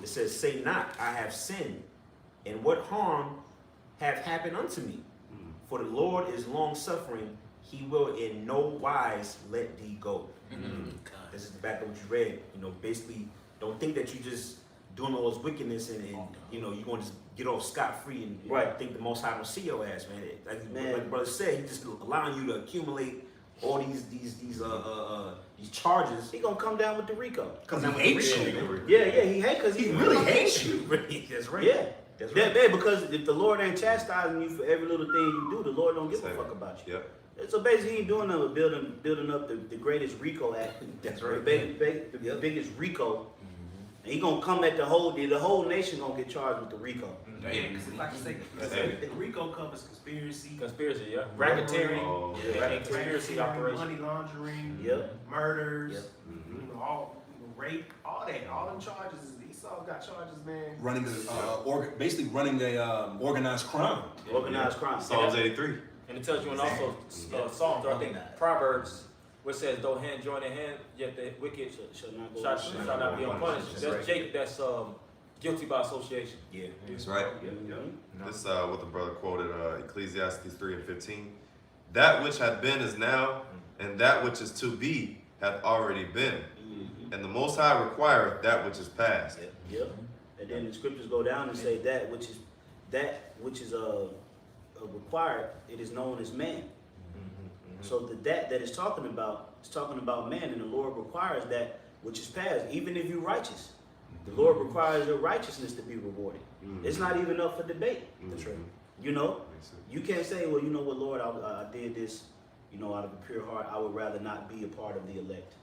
It says, "Say not, I have sinned, and what harm have happened unto me? For the Lord is long suffering; He will in no wise let thee go." This is the back of what you read. Basically, don't think that you just doing all this wickedness and you're going to just get off scot-free and Right. think the Most High don't see your ass, man. Man. Like the brother said, He just allowing you to accumulate all these charges. He gonna come down with the Rico. Because He hates you. Yeah, he hate because He really hates you. That's right. Yeah. That's Yeah, right. man, because if the Lord ain't chastising you for every little thing you do, the Lord don't give a Same. fuck about you. Yep. So basically, he ain't doing nothing but building up the greatest Rico act. That's right. The biggest Rico. And he gonna come at the whole nation gonna get charged with the Rico. Yeah, because like I say, Hey. RICO covers conspiracy, Conspiracy, yeah. Racketeering, Oh, and conspiracy operation. money laundering, Yep. murders, Yep. rape, all that, all them charges. Esau got charges, man. Running basically running a organized crime. Organized crime. Psalms 83. And it tells you in also Psalms, or I think Proverbs, where it says, "Though hand join in hand, yet the wicked Shall not go shall not be unpunished." That's Jacob. That's guilty by association. Yeah. That's right. Mhm. This what the brother quoted, Ecclesiastes 3 and 15. That which hath been is now, and that which is to be hath already been. And the Most High requireth that which is past. Yep. And then the scriptures go down and say that which is required, it is known as man. So that is talking about man, and the Lord requires that which is past. Even if you're righteous, the Lord requires your righteousness to be rewarded. It's not even up for debate. That's right. You can't say, well, you know what, Lord, I did this, out of a pure heart. I would rather not be a part of the elect.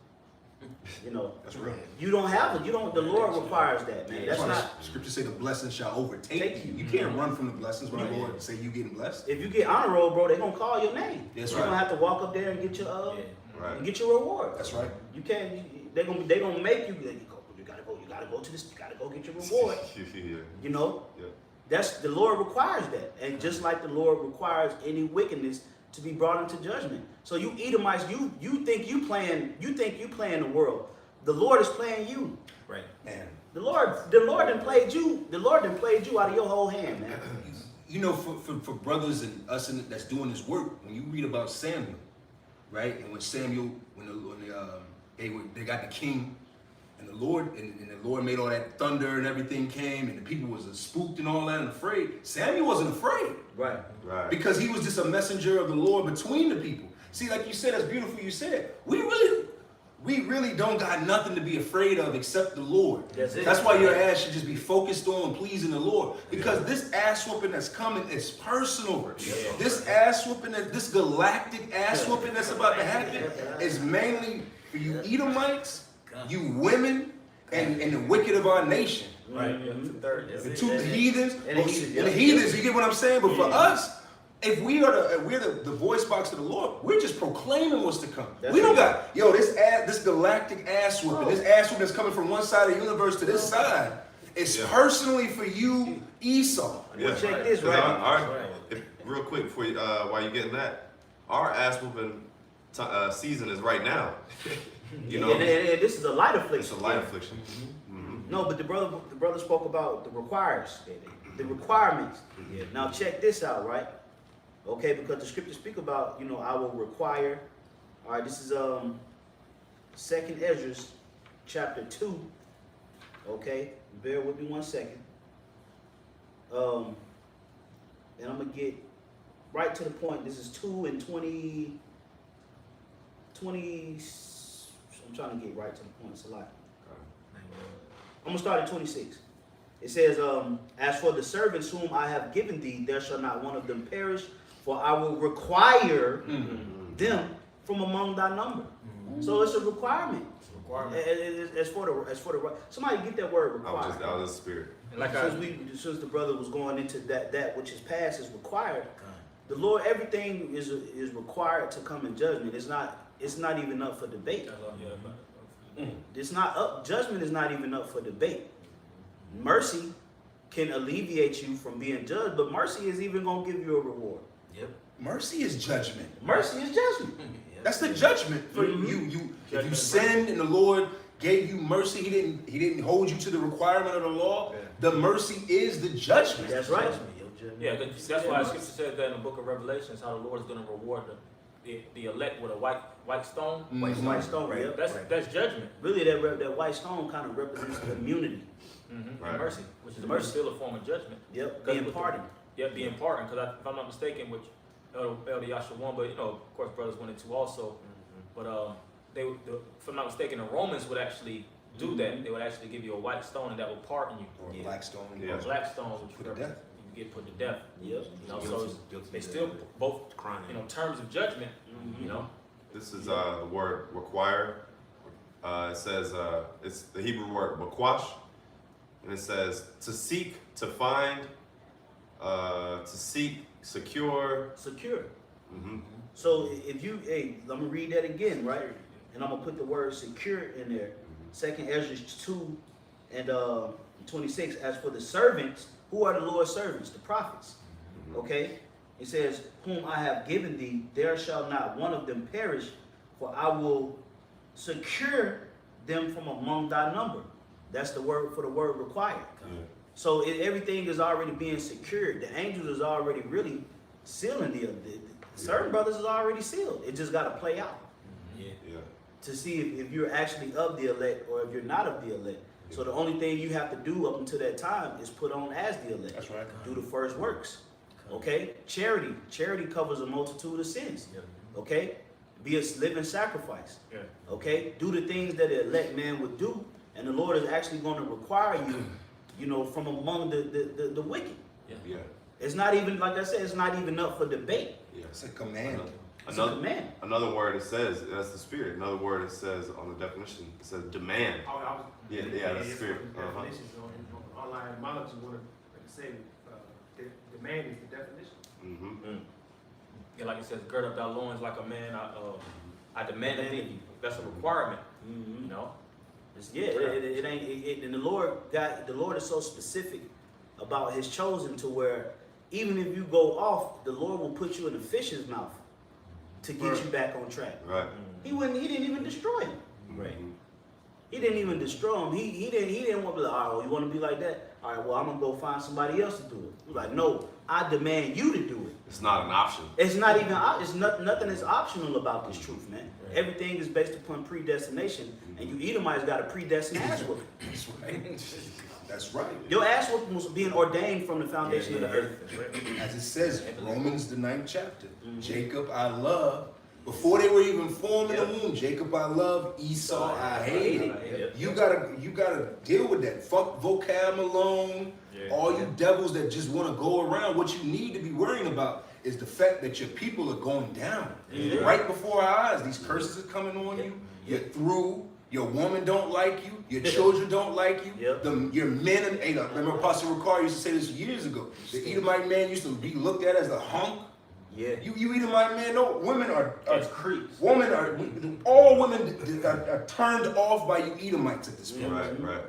That's real. You don't have it. The Lord requires that, man. That's why not. the scripture say the blessings shall overtake Take you. you. You can't run from the blessings when the Lord say you getting blessed. If you get honor roll, bro, they gonna call your name. That's You're right. gonna have to walk up there and get your Right. get your reward. That's right. You can't. They gonna make you. You gotta go to this. You gotta go get your reward. Yeah. Yeah. That's the Lord requires that, and just like the Lord requires any wickedness to be brought into judgment. So you Edomites, you think you playing the world. The Lord is playing you. Right. Man. The Lord done played you. The Lord done played you out of your whole hand, man. For brothers and us that's doing this work, when you read about Samuel, right, and when Samuel, they got the king, and the Lord made all that thunder and everything came, and the people was spooked and all that and afraid. Samuel wasn't afraid Right. Right. because he was just a messenger of the Lord between the people. See, like you said, that's beautiful. You said we really don't got nothing to be afraid of except the Lord. That's it. That's why your ass should just be focused on pleasing the Lord. Because this ass whooping that's coming is personal. This ass whooping, this galactic ass whooping that's about to happen is mainly for you Edomites, you women, and the wicked of our nation. Right. Yeah. The two heathens, And the heathens, and the heathens, you get what I'm saying? But for us, if we're the voice box of the Lord, we're just proclaiming what's to come. That's We don't it. got this galactic ass whooping, this ass whooping that's coming from one side of the universe to this side. It's personally for you, Esau. Yeah. Check this, 'Cause right? real quick before you, while you're getting that, our ass whooping season is right now. You know, and this is a light affliction. it's a light affliction. No, but the brother spoke about the the requirements. Yeah. Now check this out, right? Okay, because the scriptures speak about, you know, I will require. All right, this is 2nd Ezra chapter 2. Okay, bear with me 1 second. And I'm gonna get right to the point. This is 2 and 20. I'm trying to get right to the point. It's a lot. I'm gonna start at 26. It says, as for the servants whom I have given thee, there shall not one of them perish, for I will require them from among thy number. So it's a requirement. As for the somebody get that word require. Out of the spirit. Like Since the brother was going into that which is past is required, the Lord, everything is required to come in judgment. It's not even up for debate. It's not up. Judgment is not even up for debate. Mercy can alleviate you from being judged, but mercy is even going to give you a reward. Yep. Mercy is judgment. Mercy is judgment. That's the judgment for you. If you sinned and the Lord gave you mercy, He didn't hold you to the requirement of the law. The mercy is the judgment. That's right. Yeah, that's why the scripture says that in the book of Revelations, how the Lord is going to reward the elect with a white stone. White stone, Right. yep. That's judgment. Really, that white stone kind of represents immunity. Right. And mercy, which is Mercy. still a form of judgment. Yep, Because being pardoned. Yeah, being pardoned. Because if I'm not mistaken, which Elder Yasha won, but you know, of course, brothers went into also. But if I'm not mistaken, the Romans would actually do that. They would actually give you a white stone, and that would pardon you. Or a black stone. Yeah. Or a black stone, which Put to represents- death. you get put to death. Yep. You know, so Guilty they to still death. both, Crying. you know, terms of judgment. You know, This is the word require. It says it's the Hebrew word makwash, and it says to seek, to find, to seek, secure. Secure. Mm-hmm. So if you, let me read that again, right? And I'm gonna put the word secure in there. 2nd Ezra 2 and 26. As for the servants, who are the Lord's servants? The prophets. Okay? It says, whom I have given thee, there shall not one of them perish, for I will secure them from among thy number. That's the word for the word required. Yeah. So everything is already being secured. The angels is already really sealing the certain brothers is already sealed. It just got to play out Yeah. to see if you're actually of the elect or if you're not of the elect. So the only thing you have to do up until that time is put on as the elect. That's right. Do the first works. Okay? Charity covers a multitude of sins. Okay? Be a living sacrifice. Yeah. Okay? Do the things that the elect man would do, and the Lord is actually going to require you, you know, from among the wicked. Yeah. It's not even, like I said, it's not even up for debate. Yeah. It's a command. It's a command. Another word it says, that's the spirit. Another word it says on the definition, it says demand. Yeah, that's the spirit. Definitions on online etymology want to say demand is the definition. Mm-hmm. yeah, like it says, gird up thy loins like a man. I demand of thee. That's a requirement. You know. It ain't. And the Lord is so specific about His chosen to where even if you go off, the Lord will put you in a fish's mouth to get you back on track. Right. He didn't even destroy him. Right. He didn't even destroy him. He didn't want to be like, all right, you want to be like that? All right, well, I'm gonna go find somebody else to do it. He's like, no, I demand you to do it. It's not an option. It's not even. Nothing is optional about this truth, man. Everything is based upon predestination, and you Edomites got a predestined ass whooping. That's right. That's right. Your ass whooping was being ordained from the foundation of the earth. As it says, Romans the 9th chapter. Jacob I love. Before they were even formed in the womb, Jacob I love, Esau I hated. You gotta deal with that. Fuck vocab alone. All you devils that just want to go around. What you need to be worrying about is the fact that your people are going down. Right before our eyes, these curses are coming on you. You're through. Your woman don't like you. Your children don't like you. Your men, and I remember Apostle Ricard used to say this years ago. The Edomite man used to be looked at as a hunk. Yeah. You Edomite man, no, women are It's creeps. all women are turned off by you Edomites at this point. Right.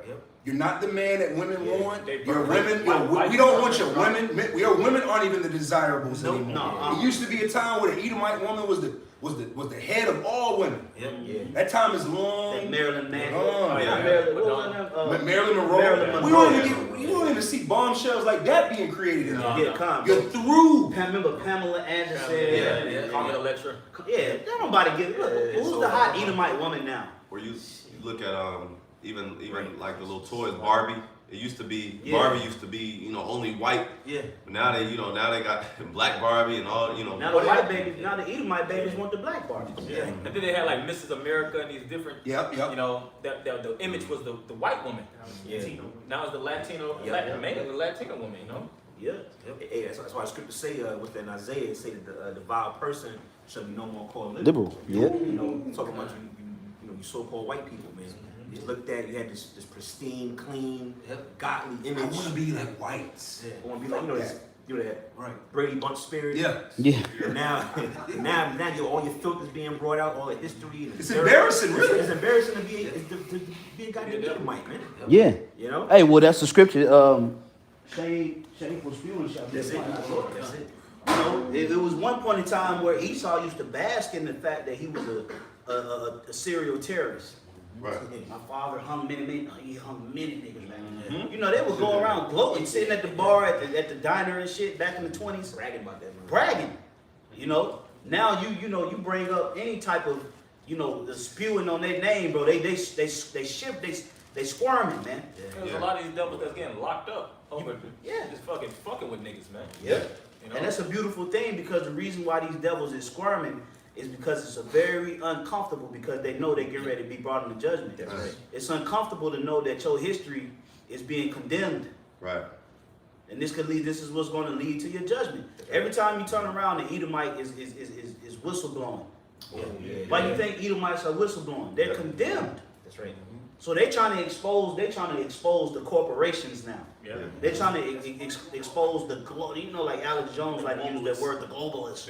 You're not the man that women want. They Your burn women, white we don't want your women. Your women aren't even the desirables Nope, anymore. no, It used to be a time where the Edomite woman was the head of all women. Yep. Yeah. That time is long. That Marilyn Manson. Oh, yeah. Not Marilyn, what was her name? Marilyn Monroe. Marilyn We don't even see bombshells like that being created in No. Yeah, calm. You're through. Remember Pamela Anderson? Yeah. Comment a lecture. Yeah, don't nobody give. Look, who's so- the hot Edomite woman now? Where you look at even like the little toys, Barbie. It used to be Yeah. Barbie used to be only white. Yeah. But now they got black Barbie and all Now the white babies, now the Edomite babies want the black Barbies. Yeah. And then they had like Mrs. America and these different. Yep. You know, the image was the white woman. Yeah. Now it's the Latino, mainly the Latina woman. You know. Yeah. Hey, that's why the scripture say within Isaiah, it say that the vile person shall be no more called Liberal. Yeah. You know, talking about you so-called white people, man. You looked at, you had this pristine, clean, godly I image. want to be like whites. I want to be like that Right. Brady Bunch spirit. Yeah. And now all your filth is being brought out, all the history. And It's embarrassing, really. It's embarrassing to be a goddamn Edomite, man. Yeah. You know. Hey, well, that's the scripture. Shameful spewing shall be That's it. upon our Lord. That's it. You know, it was one point in time where Esau used to bask in the fact that he was a serial terrorist. Right. My father hung he hung many niggas back then. You know, they would go around gloating, sitting at the bar, at the diner and shit back in the 20s. Bragging about that, man. Bragging. You know, now you bring up any type of, the spewing on their name, bro. They shift, they squirming, man. There's a lot of these devils that's getting locked up over Yeah. just fucking with niggas, man. Yeah. You know? And that's a beautiful thing, because the reason why these devils is squirming is because it's a very uncomfortable, because they know they get ready to be brought into judgment. That's right. It's uncomfortable to know that your history is being condemned. Right. And this is what's going to lead to your judgment. Every time you turn around, the Edomite is whistleblowing. Yeah. Why do you think Edomites are whistleblowing? They're condemned. That's right. So they're trying to expose the corporations now. Yeah. They're trying to expose the like Alex Jones like to use that word, the globalists,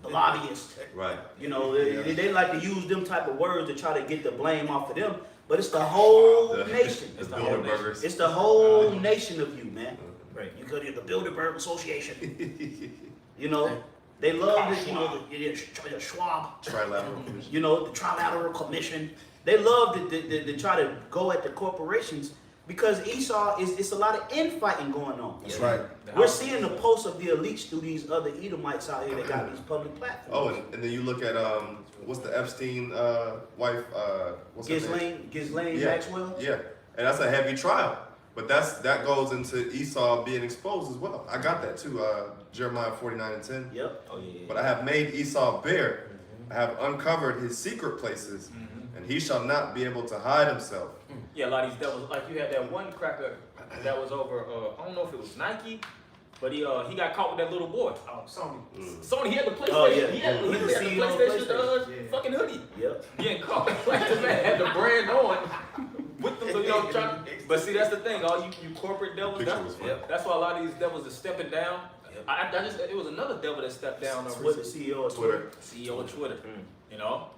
the lobbyists. Right. They like to use them type of words to try to get the blame off of them. But it's the whole nation. It's the Bilderbergers. It's the whole nation of you, man. Right. You could the Bilderberg Association. They love this, the Schwab. Trilateral Commission. The Trilateral Commission. They love to try to go at the corporations, because Esau it's a lot of infighting going on. That's right. We're seeing the posts of the elites through these other Edomites out here that got these public platforms. Oh, and then you look at what's the Epstein wife? What's her name? Ghislaine Yeah. Maxwell. Yeah, and that's a heavy trial. But that goes into Esau being exposed as well. I got that too. Jeremiah 49:10. Yep. Oh yeah. But I have made Esau bare. I have uncovered his secret places, and he shall not be able to hide himself. Yeah, a lot of these devils. Like you had that one cracker that was over. I don't know if it was Nike, but he got caught with that little boy. Oh, Sony. Sony, he had the PlayStation. Oh, yeah. He had He the was CEO of PlayStation PlayStation. fucking hoodie. Yep. Getting caught. Like the man had the brand on with them, trying. But see, that's the thing. All you corporate devils. Picture was fun. That's why a lot of these devils are stepping down. It was another devil that stepped down. With the CEO of Twitter. CEO of Twitter. You know.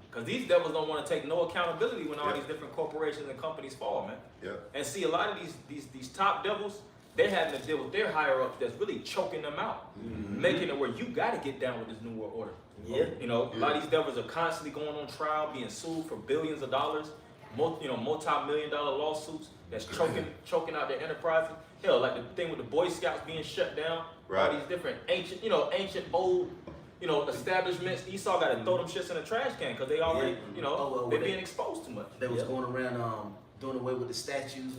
Because these devils don't want to take no accountability when all these different corporations and companies fall, man. Yeah. And see, a lot of these top devils, they're having to deal with their higher ups that's really choking them out, making it where you got to get down with this new world order. Yeah. A lot of these devils are constantly going on trial, being sued for billions of dollars, multi-million-dollar lawsuits that's choking out their enterprises. Hell, like the thing with the Boy Scouts being shut down, Right. all these different ancient old. Establishments. Esau got to throw them shits in a trash can because they already, they're being exposed too much. They was going around doing away with the statues.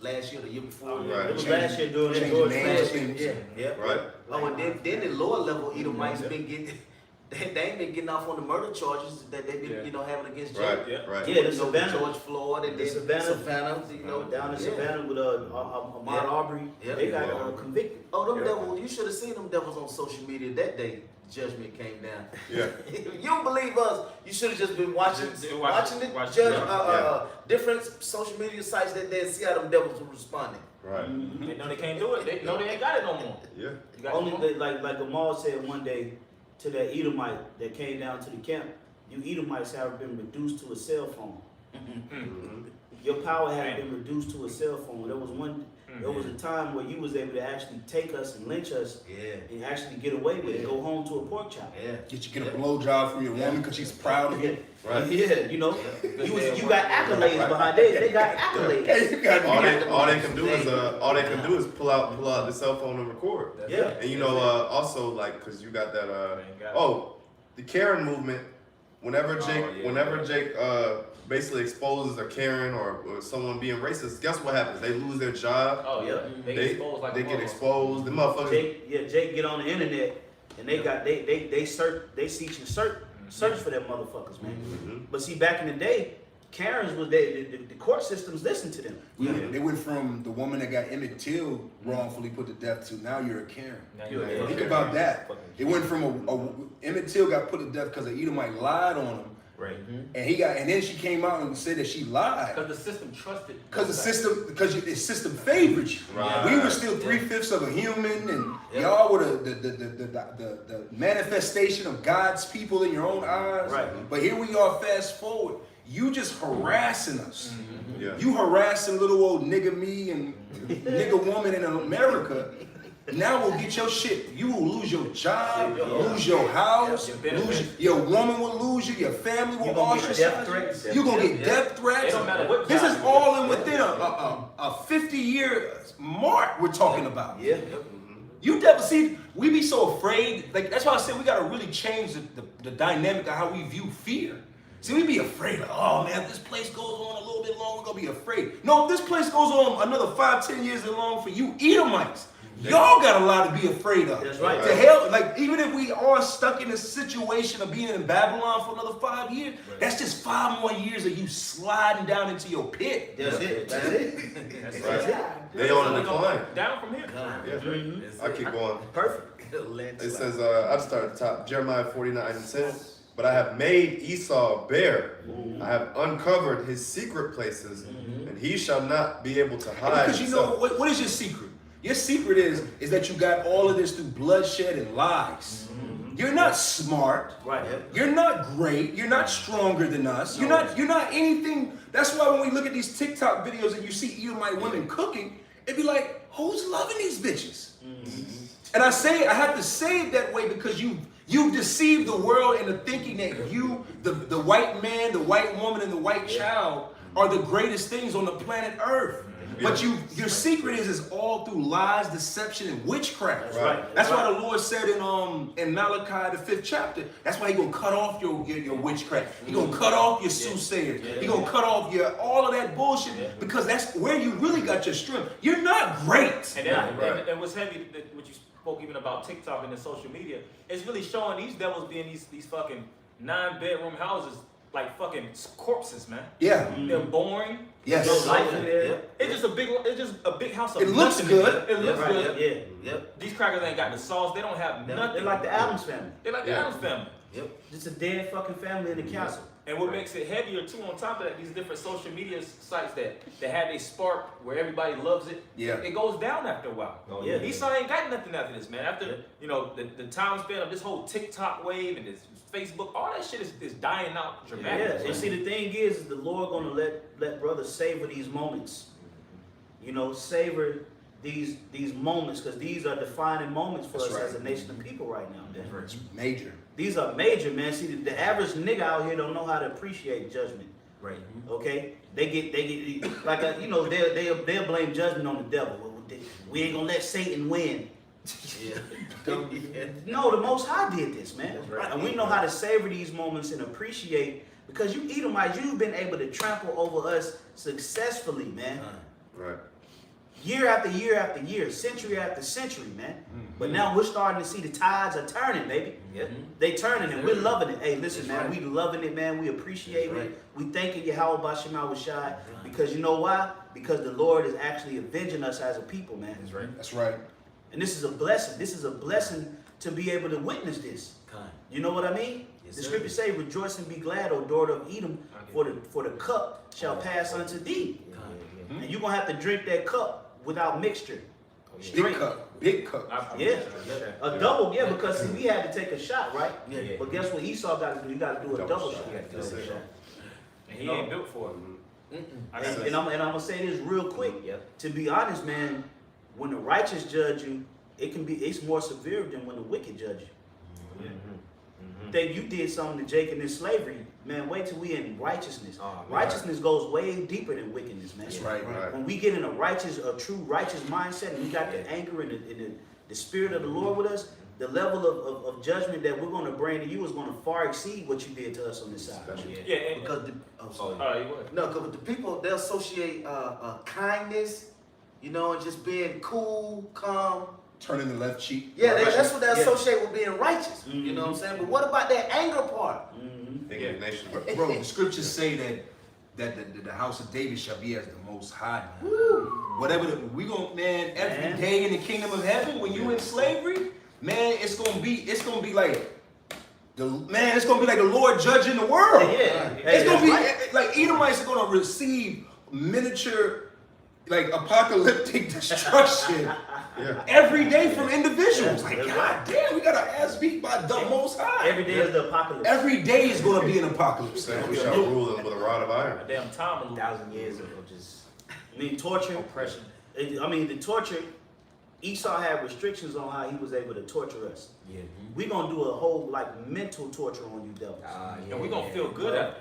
Last year, the year before. Right. It was last year doing Changing George names, Floyd. Yeah. Right. Oh, and then the lower level Edomites been getting. They ain't been getting off on the murder charges that they've been, having against Jay. Right. Yeah. Right. Yeah, the Savannah. George Floyd and The then Savannah, down in Savannah with Ahmaud Arbery. Yeah. They got Yeah. convicted. Oh, them devils! You should have seen them devils on social media that day. Judgment came down. Yeah. You don't believe us? You should have just been watching Watch the it. judge Yeah. different social media sites that day and see how them devils were responding. Right. They know they can't do it. They know they ain't got it no more. Yeah. You got Only it no they, like Amal said one day to that Edomite that came down to the camp, you Edomites have been reduced to a cell phone. Your power has been reduced to a cell phone. There was a time where you was able to actually take us and lynch us and actually get away with it, go home to a pork chop. Get a blowjob from your woman because she's proud of you. Right. Yeah, you know, you got accolades behind it. They got accolades. Hey, you got All they can do is pull out the cell phone and record. Yeah. And you know, also like, cause you got that the Karen movement. Whenever Jake basically exposes a Karen or someone being racist, guess what happens? They lose their job. Oh yeah, they get exposed like they a get motherfucker. exposed. The motherfuckers. Jake get on the internet and they search for them motherfuckers, man. But see, back in the day, Karens was the court systems listened to them. Yeah, they went from the woman that got Emmett Till wrongfully put to death to now you're a Karen. Now you're a Think Karen. about that. It went from Emmett Till got put to death because an Edomite lied on him, Right. and then she came out and said that she lied Because the system trusted. because the system favored you. Right. We were still 3/5 of a human, and y'all were the manifestation of God's people in your own eyes. Right. But here we are. Fast forward, you just harassing us. Yeah. You harassing little old nigga me and nigga woman in America. Now we'll get your shit. You will lose your job, lose your house, your woman will lose you, your family will ostracize you. You're gonna get death threats. It don't matter what This job is you all get. in within a 50-year mark we're talking about. Yeah. You never see, we be so afraid. Like that's why I said we gotta really change the dynamic of how we view fear. See, we be afraid of, oh man, if this place goes on a little bit long, we're gonna be afraid. No, if this place goes on another 5-10 years long for you Edomites, y'all got a lot to be afraid of. That's right. To hell, like even if we are stuck in a situation of being in Babylon for another 5 years, that's just 5 more years of you sliding down into your pit. That's it. That's it. That's Right. it. They on a It's gonna decline. go down from here. Yeah. I keep going. Perfect. It says, I'll start at the top, Jeremiah 49:10. But I have made Esau bare. I have uncovered his secret places, and he shall not be able to hide Because you know, himself. what is your secret? Your secret is that you got all of this through bloodshed and lies. You're not smart. Right. You're not great. You're not stronger than us. You're not anything. That's why when we look at these TikTok videos and you see Edomite women cooking, it'd be like, who's loving these bitches? And I have to say it that way because you've deceived the world into thinking that you, the white man, the white woman, and the white child are the greatest things on the planet Earth. But your secret is all through lies, deception, and witchcraft. Right. That's why the Lord said in Malachi the 5th chapter, that's why He gonna cut off your witchcraft. He gonna cut off your soothsayers. He gonna cut off all of that bullshit because that's where you really got your strength. You're not great. And what's heavy, what you spoke even about TikTok and the social media, it's really showing these devils being these fucking 9-bedroom houses like fucking corpses, man. Yeah. They're boring. Yes. No life in there. Yeah. It's just a big house of It looks nothing. good. It looks Right. good. Yeah. Yep. These crackers ain't got the sauce. They don't have nothing. They're like the Addams family. They're like the Addams family. Yep. Just a dead fucking family in the castle. And what makes it heavier too, on top of that, these different social media sites that have a spark where everybody loves it. Yeah. It goes down after a while. Oh, yeah. Esau ain't got nothing after this, man. After the time span of this whole TikTok wave and this Facebook, all that shit is dying out Yeah. dramatically. And see, the thing is the Lord gonna let brothers savor these moments. You know, savor these moments because these are defining moments for That's us right. as a nation of people right now. It's major. These are major, man. See, the average nigga out here don't know how to appreciate judgment. Right. Okay, they get like they'll blame judgment on the devil. We ain't gonna let Satan win. No, the Most High did this, man. Right. And we know how to savor these moments and appreciate because you Edomites, you've been able to trample over us successfully, man. Right. Year after year after year, century after century, man. But now we're starting to see the tides are turning, baby. They turning and we're loving it. Hey, listen, man, we loving it, man. We appreciate it. We thanking Yahweh Bashem Awashai because you know why? Because the Lord is actually avenging us as a people, man. That's right. That's right. And this is a blessing. This is a blessing to be able to witness this. You know what I mean? The scriptures say, "Rejoice and be glad, O daughter of Edom, for the cup shall pass unto thee." And you're gonna have to drink that cup without mixture. Big Straight. cup, big cup. Yeah. A double, yeah, because see, we had to take a shot, right? Yeah. But guess what Esau got to do? He got to do a double shot. That's it. And he ain't built for it. And I'm gonna say this real quick. To be honest, man, when the righteous judge you, it's more severe than when the wicked judge you. That you did something to Jacob in slavery, man. Wait till we in righteousness. Righteousness goes way deeper than wickedness, man. That's right. When we get in a true righteous mindset, and we got the anger and the spirit of the Lord with us, the level of judgment that we're going to bring to you is going to far exceed what you did to us on this side. Yeah, and, Because sorry. all right, go ahead. No, because the people, they'll associate kindness, you know, and just being cool, calm. Turning the left cheek. Yeah, right that's cheek. what they associate with being righteous. You know what I'm saying? But what about that anger part? Indignation. Bro, the scriptures say that the house of David shall be as the Most High. Whatever we gonna, man, every day in the kingdom of heaven, when you in slavery, man, it's gonna be like it's gonna be like the Lord judging the world. It's gonna be like Edomites are gonna receive miniature, like apocalyptic destruction. Every day from individuals. Like, God damn, we got our ass beat by the Most High. Every day is the apocalypse. Every day is going to be an apocalypse. Saying we shall rule them with a rod of iron. A damn time. 1,000 years of just I mean, torture. Oppression. The torture, Esau had restrictions on how he was able to torture us. yeah. We're going to do a whole, mental torture on you devils. And we're going to feel good at it.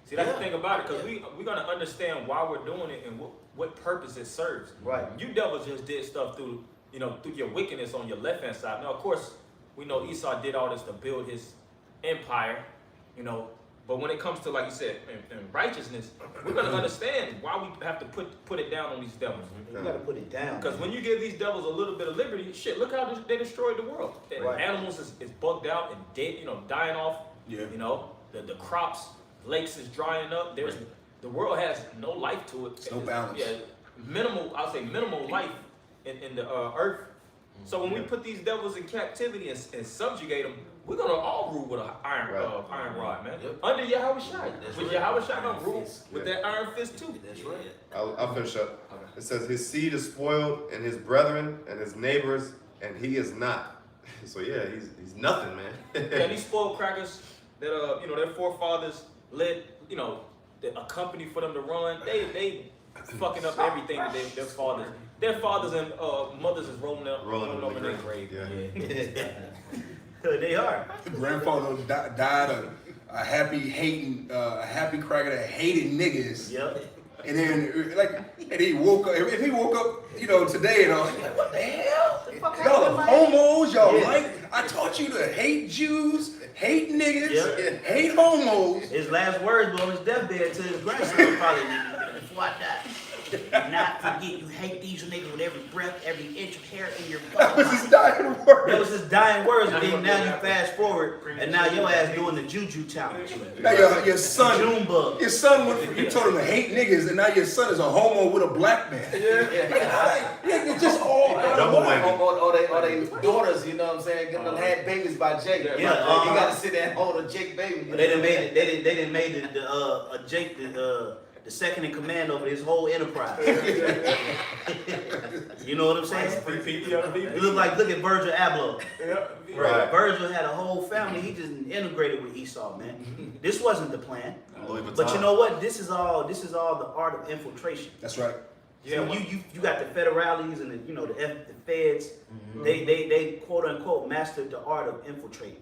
See, that's the thing about it, because we're going to understand why we're doing it and what purpose it serves. Right. You devils just did stuff through your wickedness on your left-hand side. Now, of course, we know Esau did all this to build his empire, but when it comes to, like you said, in righteousness, we're going to understand why we have to put it down on these devils. You got to put it down. Because when you give these devils a little bit of liberty, shit, look how they destroyed the world. Right. Animals is bugged out and dead, dying off. Yeah. The crops, lakes is drying up. The world has no life to it. No balance. Yeah, minimal life in the earth. So when we put these devils in captivity and subjugate them, we're gonna all rule with an iron rod, man. Under Yahweh Shai. With Yahweh Shai gonna rule with that iron fist too. That's right. I'll finish up. It says his seed is spoiled, and his brethren and his neighbors, and he is not. So yeah, he's nothing, man. Yeah, these spoiled crackers that their forefathers led, a company for them to run. They fucking up everything that their fathers and mothers is rolling up in their grave. Yeah. They are. Grandfather died a happy cracker that hated niggas. Yep. And then he woke up. If he woke up, today and all, like, what the hell? Y'all are homos. Y'all I taught you to hate Jews, hate niggas, hate homos. His last words were on his deathbed to his grandson, probably, before I die. Not forget you hate these niggas with every breath, every inch of hair in your body. That was his dying word. That was his dying words, and then now you fast forward, and now your ass doing the juju challenge. Now your son, Junebug. your son went from, you told him to hate niggas, and now your son is a homo with a black man. It's just all Double whammy. Or they daughters, you know what I'm saying, getting them had babies by Jake. Yeah, You got to sit there and hold a Jake baby. They done made it. They done made Jake the second in command over his whole enterprise. You know what I'm saying? Look at Virgil Abloh. Right. Virgil had a whole family. He just integrated with Esau, man. This wasn't the plan. Louis Vuitton. But you know what? This is all the art of infiltration. That's right. Yeah, you got the federales and the feds. They quote unquote mastered the art of infiltrating.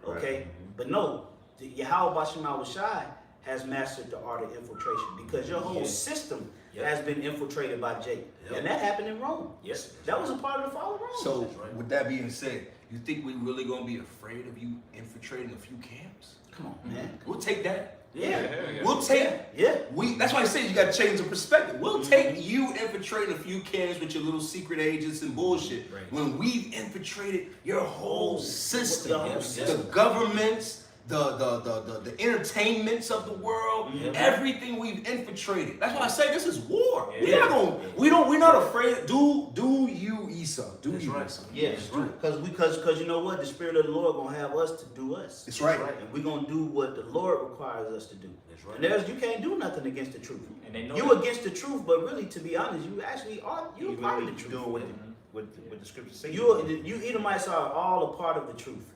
Okay, Right. but no, Yahweh Bashim Shai has mastered the art of infiltration because your whole system has been infiltrated by Jacob, and that happened in Rome. Yes. That was a part of the fall of Rome. So, with that being said, you think we really gonna be afraid of you infiltrating a few camps? Come on, man. We'll take that. Yeah. We'll take. Yeah. That's why I say you gotta change the perspective. We'll take you infiltrating a few camps with your little secret agents and bullshit. Right. When we've infiltrated your whole system, Your whole system. the governments, the entertainments of the world, Mhm. everything we've infiltrated. That's why I say this is war. Yeah. We're not afraid. Do you, Esau? Do That's you, right. Esau? Yes, because you know what? The Spirit of the Lord gonna have us to do us. That's right. And we're gonna do what the Lord requires us to do. That's right. And you can't do nothing against the truth. And they know You that. against the truth, but really, to be honest, you actually are. You're Even part when of the you truth. doing what the scriptures say. You Edomites are all a part of the truth.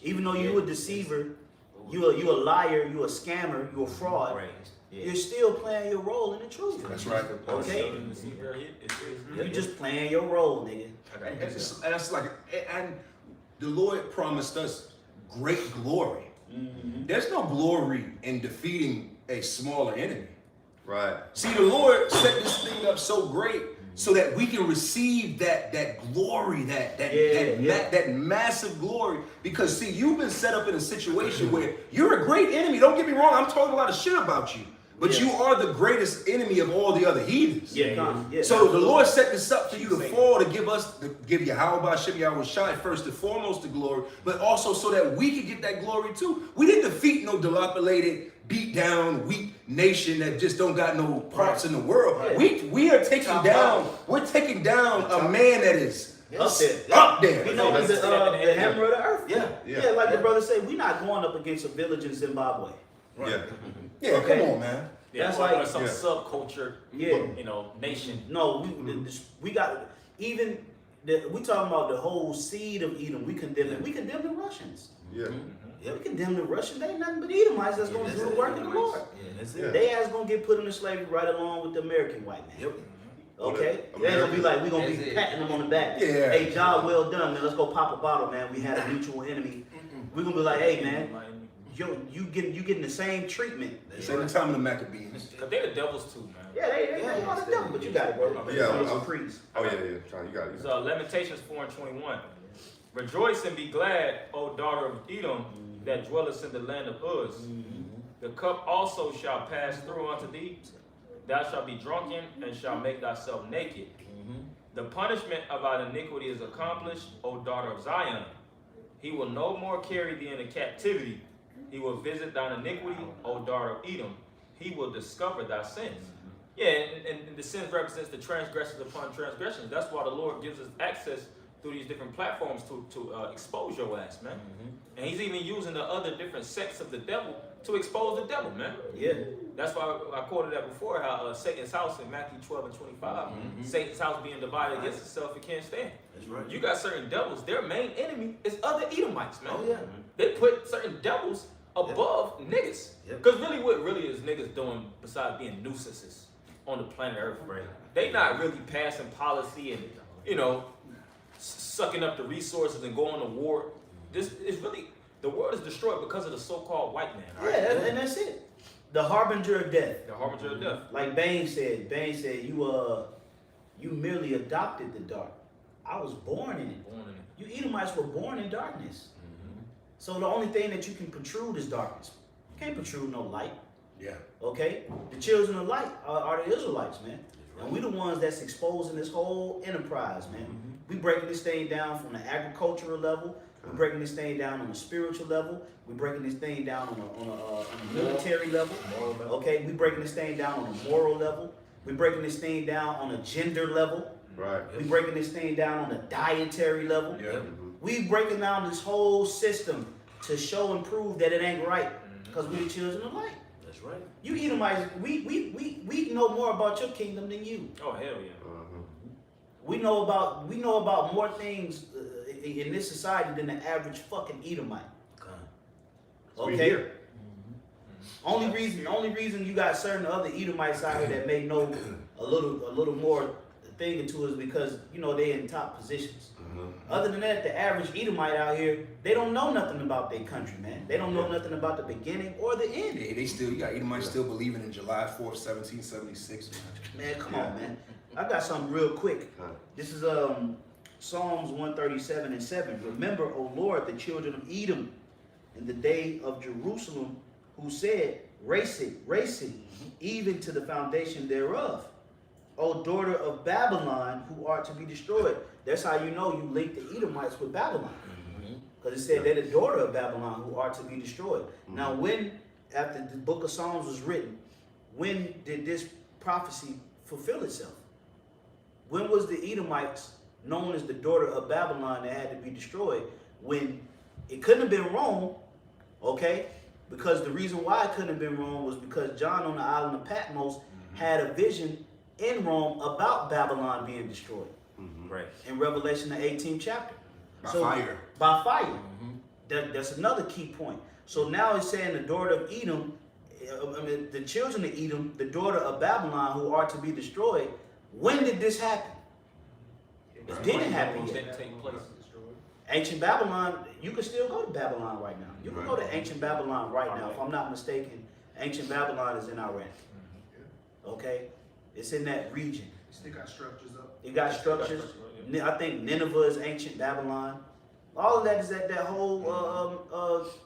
Even though you a deceiver, you a liar, you a scammer, you a fraud. Right. Yeah. You're still playing your role in the truth. That's right. Okay. You're just playing your role, nigga. And that's like, and the Lord promised us great glory. Mm-hmm. There's no glory in defeating a smaller enemy. Right. See, the Lord set this thing up so great so that we can receive that glory, that massive glory. Because see, you've been set up in a situation where you're a great enemy. Don't get me wrong, I'm talking a lot of shit about you. But you are the greatest enemy of all the other heathens. Yeah. So the Lord set this up for you to fall, to give Yahweh Shem Yahweh Shai first and foremost the glory, but also so that we can get that glory too. We didn't defeat no dilapidated, beat down, weak nation that just don't got no parts in the world. Right. We are taking down. We're taking down a man that is Up there. up there. You know, the hammer of the earth. Yeah. Like the brother said, we're not going up against a village in Zimbabwe. Yeah. Yeah, Okay. come on, man. Yeah, That's like like- some Yeah. subculture, Yeah. nation. No, we got even we talking about the whole seed of Edom. We condemn it. We condemn the Russians. Yeah. We condemn the Russians. They ain't nothing but Edomites that's going to do the work of the Lord. Yeah, that's Yeah. it. They ass gonna get put into slavery right along with the American white man. Yep. Okay? Well, They ain't gonna be like, we gonna That's be it. patting them on the back. Yeah. Hey, job well done, man. Let's go pop a bottle, man. We had a mutual enemy. We're gonna be like, hey, man, you getting the same treatment. Same time in the Maccabees. Cause they the devils too, man. Yeah, they want to dump, but you got it, bro. Yeah, Some I'm- priest. Oh yeah, yeah. John, you got it. So Lamentations 4:21. Rejoice and be glad, O daughter of Edom, that dwellest in the land of Uz. The cup also shall pass through unto thee. Thou shalt be drunken and shalt make thyself naked. The punishment of our iniquity is accomplished, O daughter of Zion. He will no more carry thee into captivity. He will visit thine iniquity, O daughter of Edom. He will discover thy sins. Yeah, and the sins represents the transgressions upon transgressions. That's why the Lord gives us access through these different platforms to expose your ass, man. And he's even using the other different sects of the devil to expose the devil, man. Yeah. That's why I quoted that before, how Satan's house in Matthew 12:25, Satan's house being divided against itself, it can't stand. That's right. You got certain devils, their main enemy is other Edomites, man. Oh, yeah. They put certain devils above niggas. Yep. Because really what really is niggas doing besides being nuisances on the planet Earth, right? They not really passing policy and, sucking up the resources and going to war. This is really, the world is destroyed because of the so-called white man. Right? Yeah, and that's it. The harbinger of death. The harbinger of death. Like Bane said, you merely adopted the dark. I was born in it. Born in it. You Edomites were born in darkness. So the only thing that you can protrude is darkness. You can't protrude no light. Yeah. Okay? The children of light are the Israelites, man. And we the ones that's exposing this whole enterprise, man. We breaking this thing down from the agricultural level. We're breaking this thing down on a spiritual level. We're breaking this thing down on a military level. Okay? We're breaking this thing down on a moral level. We're breaking this thing down on a gender level. Right. We're breaking this thing down on a dietary level. Yeah. We breaking down this whole system to show and prove that it ain't right because we the children of light. That's right. You Edomites, we know more about your kingdom than you. Oh, hell yeah. We know about more things in this society than the average fucking Edomite. We Okay. here. Only reason you got certain other Edomites out here that may know a little more thing into is because they in top positions. Other than that, the average Edomite out here, they don't know nothing about their country, man. They don't know nothing about the beginning or the end. Yeah, you got Edomites still believing in July 4th, 1776. Man, come on, man. I got something real quick. This is Psalms 137:7. Remember, O Lord, the children of Edom in the day of Jerusalem, who said, race it, even to the foundation thereof. O daughter of Babylon, who are to be destroyed. That's how you know you link the Edomites with Babylon. Because it said they're the daughter of Babylon who are to be destroyed. Now, when, after the book of Psalms was written, when did this prophecy fulfill itself? When was the Edomites known as the daughter of Babylon that had to be destroyed? When it couldn't have been Rome, okay? Because the reason why it couldn't have been Rome was because John on the island of Patmos had a vision in Rome about Babylon being destroyed. Right. In Revelation, the 18th chapter. By fire. By fire. That's another key point. So now it's saying the daughter of Edom, the children of Edom, the daughter of Babylon who are to be destroyed. When did this happen? It didn't happen yet. Didn't take place. Ancient Babylon, you can still go to Babylon right now. You can go to ancient Babylon right now. If I'm not mistaken, ancient Babylon is in Iraq. Okay? It's in that region. You still got structures up. It got structures. I think Nineveh is ancient Babylon. All of that is at that whole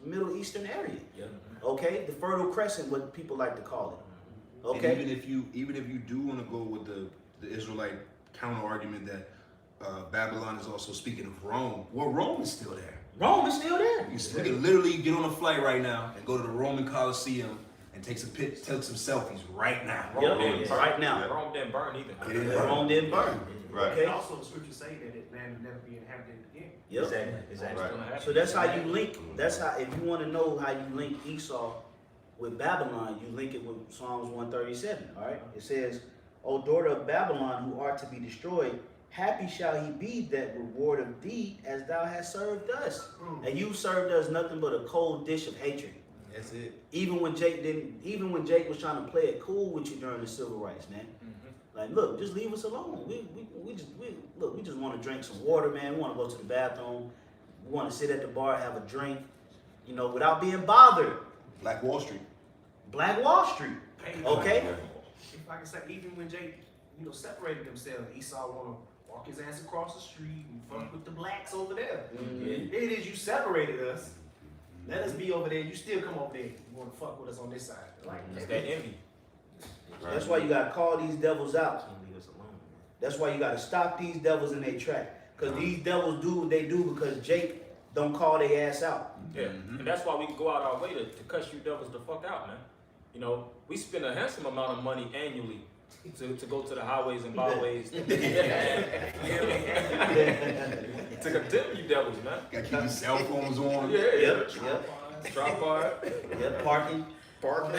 Middle Eastern area. Yeah. Okay? The Fertile Crescent, what people like to call it. And Okay? even if you do want to go with the Israelite counter argument that Babylon is also speaking of Rome, well, Rome is still there. Rome is still there. We can literally get on a flight right now and go to the Roman Colosseum and take some selfies right now. Yep, right now. Rome didn't burn either. Rome didn't burn. Right. Okay? And also the scriptures say that it land will never be inhabited again. Yep. Exactly. Right. So that's how you link. That's how, if you want to know how you link Esau with Babylon, you link it with Psalms 137. All right. It says, "O daughter of Babylon, who art to be destroyed, happy shall he be that reward of thee, as thou hast served us." And you served us nothing but a cold dish of hatred. That's it. Even when Jake was trying to play it cool with you during the civil rights, man. Like, look, just leave us alone. We just want to drink some water, man. We want to go to the bathroom. We want to sit at the bar, have a drink, you know, without being bothered. Black Wall Street. Black Wall Street, okay? If I can say, even when Jake, separated themselves, Esau want to walk his ass across the street and fuck with the blacks over there. It is you separated us. Let us be over there. You still come over there. You want to fuck with us on this side. Like, It's that envy. That's why you got to call these devils out. Can't leave us alone, man. That's why you got to stop these devils in their track. Because these devils do what they do because Jake don't call their ass out. Yeah, and that's why we go out our way to cuss you devils the fuck out, man. You know, we spend a handsome amount of money annually to go to the highways and byways to condemn you devils, man. Got to keep your cell phones on. Yep. Drop bar. Yep, parking. I got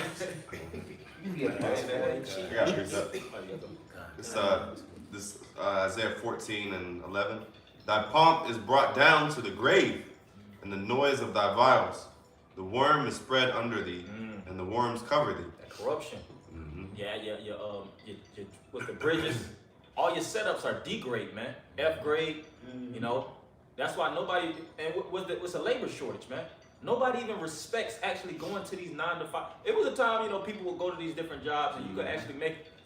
to read that. This Isaiah 14 and 11. Thy pomp is brought down to the grave, and the noise of thy vials. The worm is spread under thee, and the worms cover thee. That corruption. Yeah, with the bridges, all your setups are D grade, man. F grade, you know. That's why nobody, and what's a labor shortage, man. Nobody even respects actually going to these 9 to 5. It was a time, people would go to these different jobs and you could actually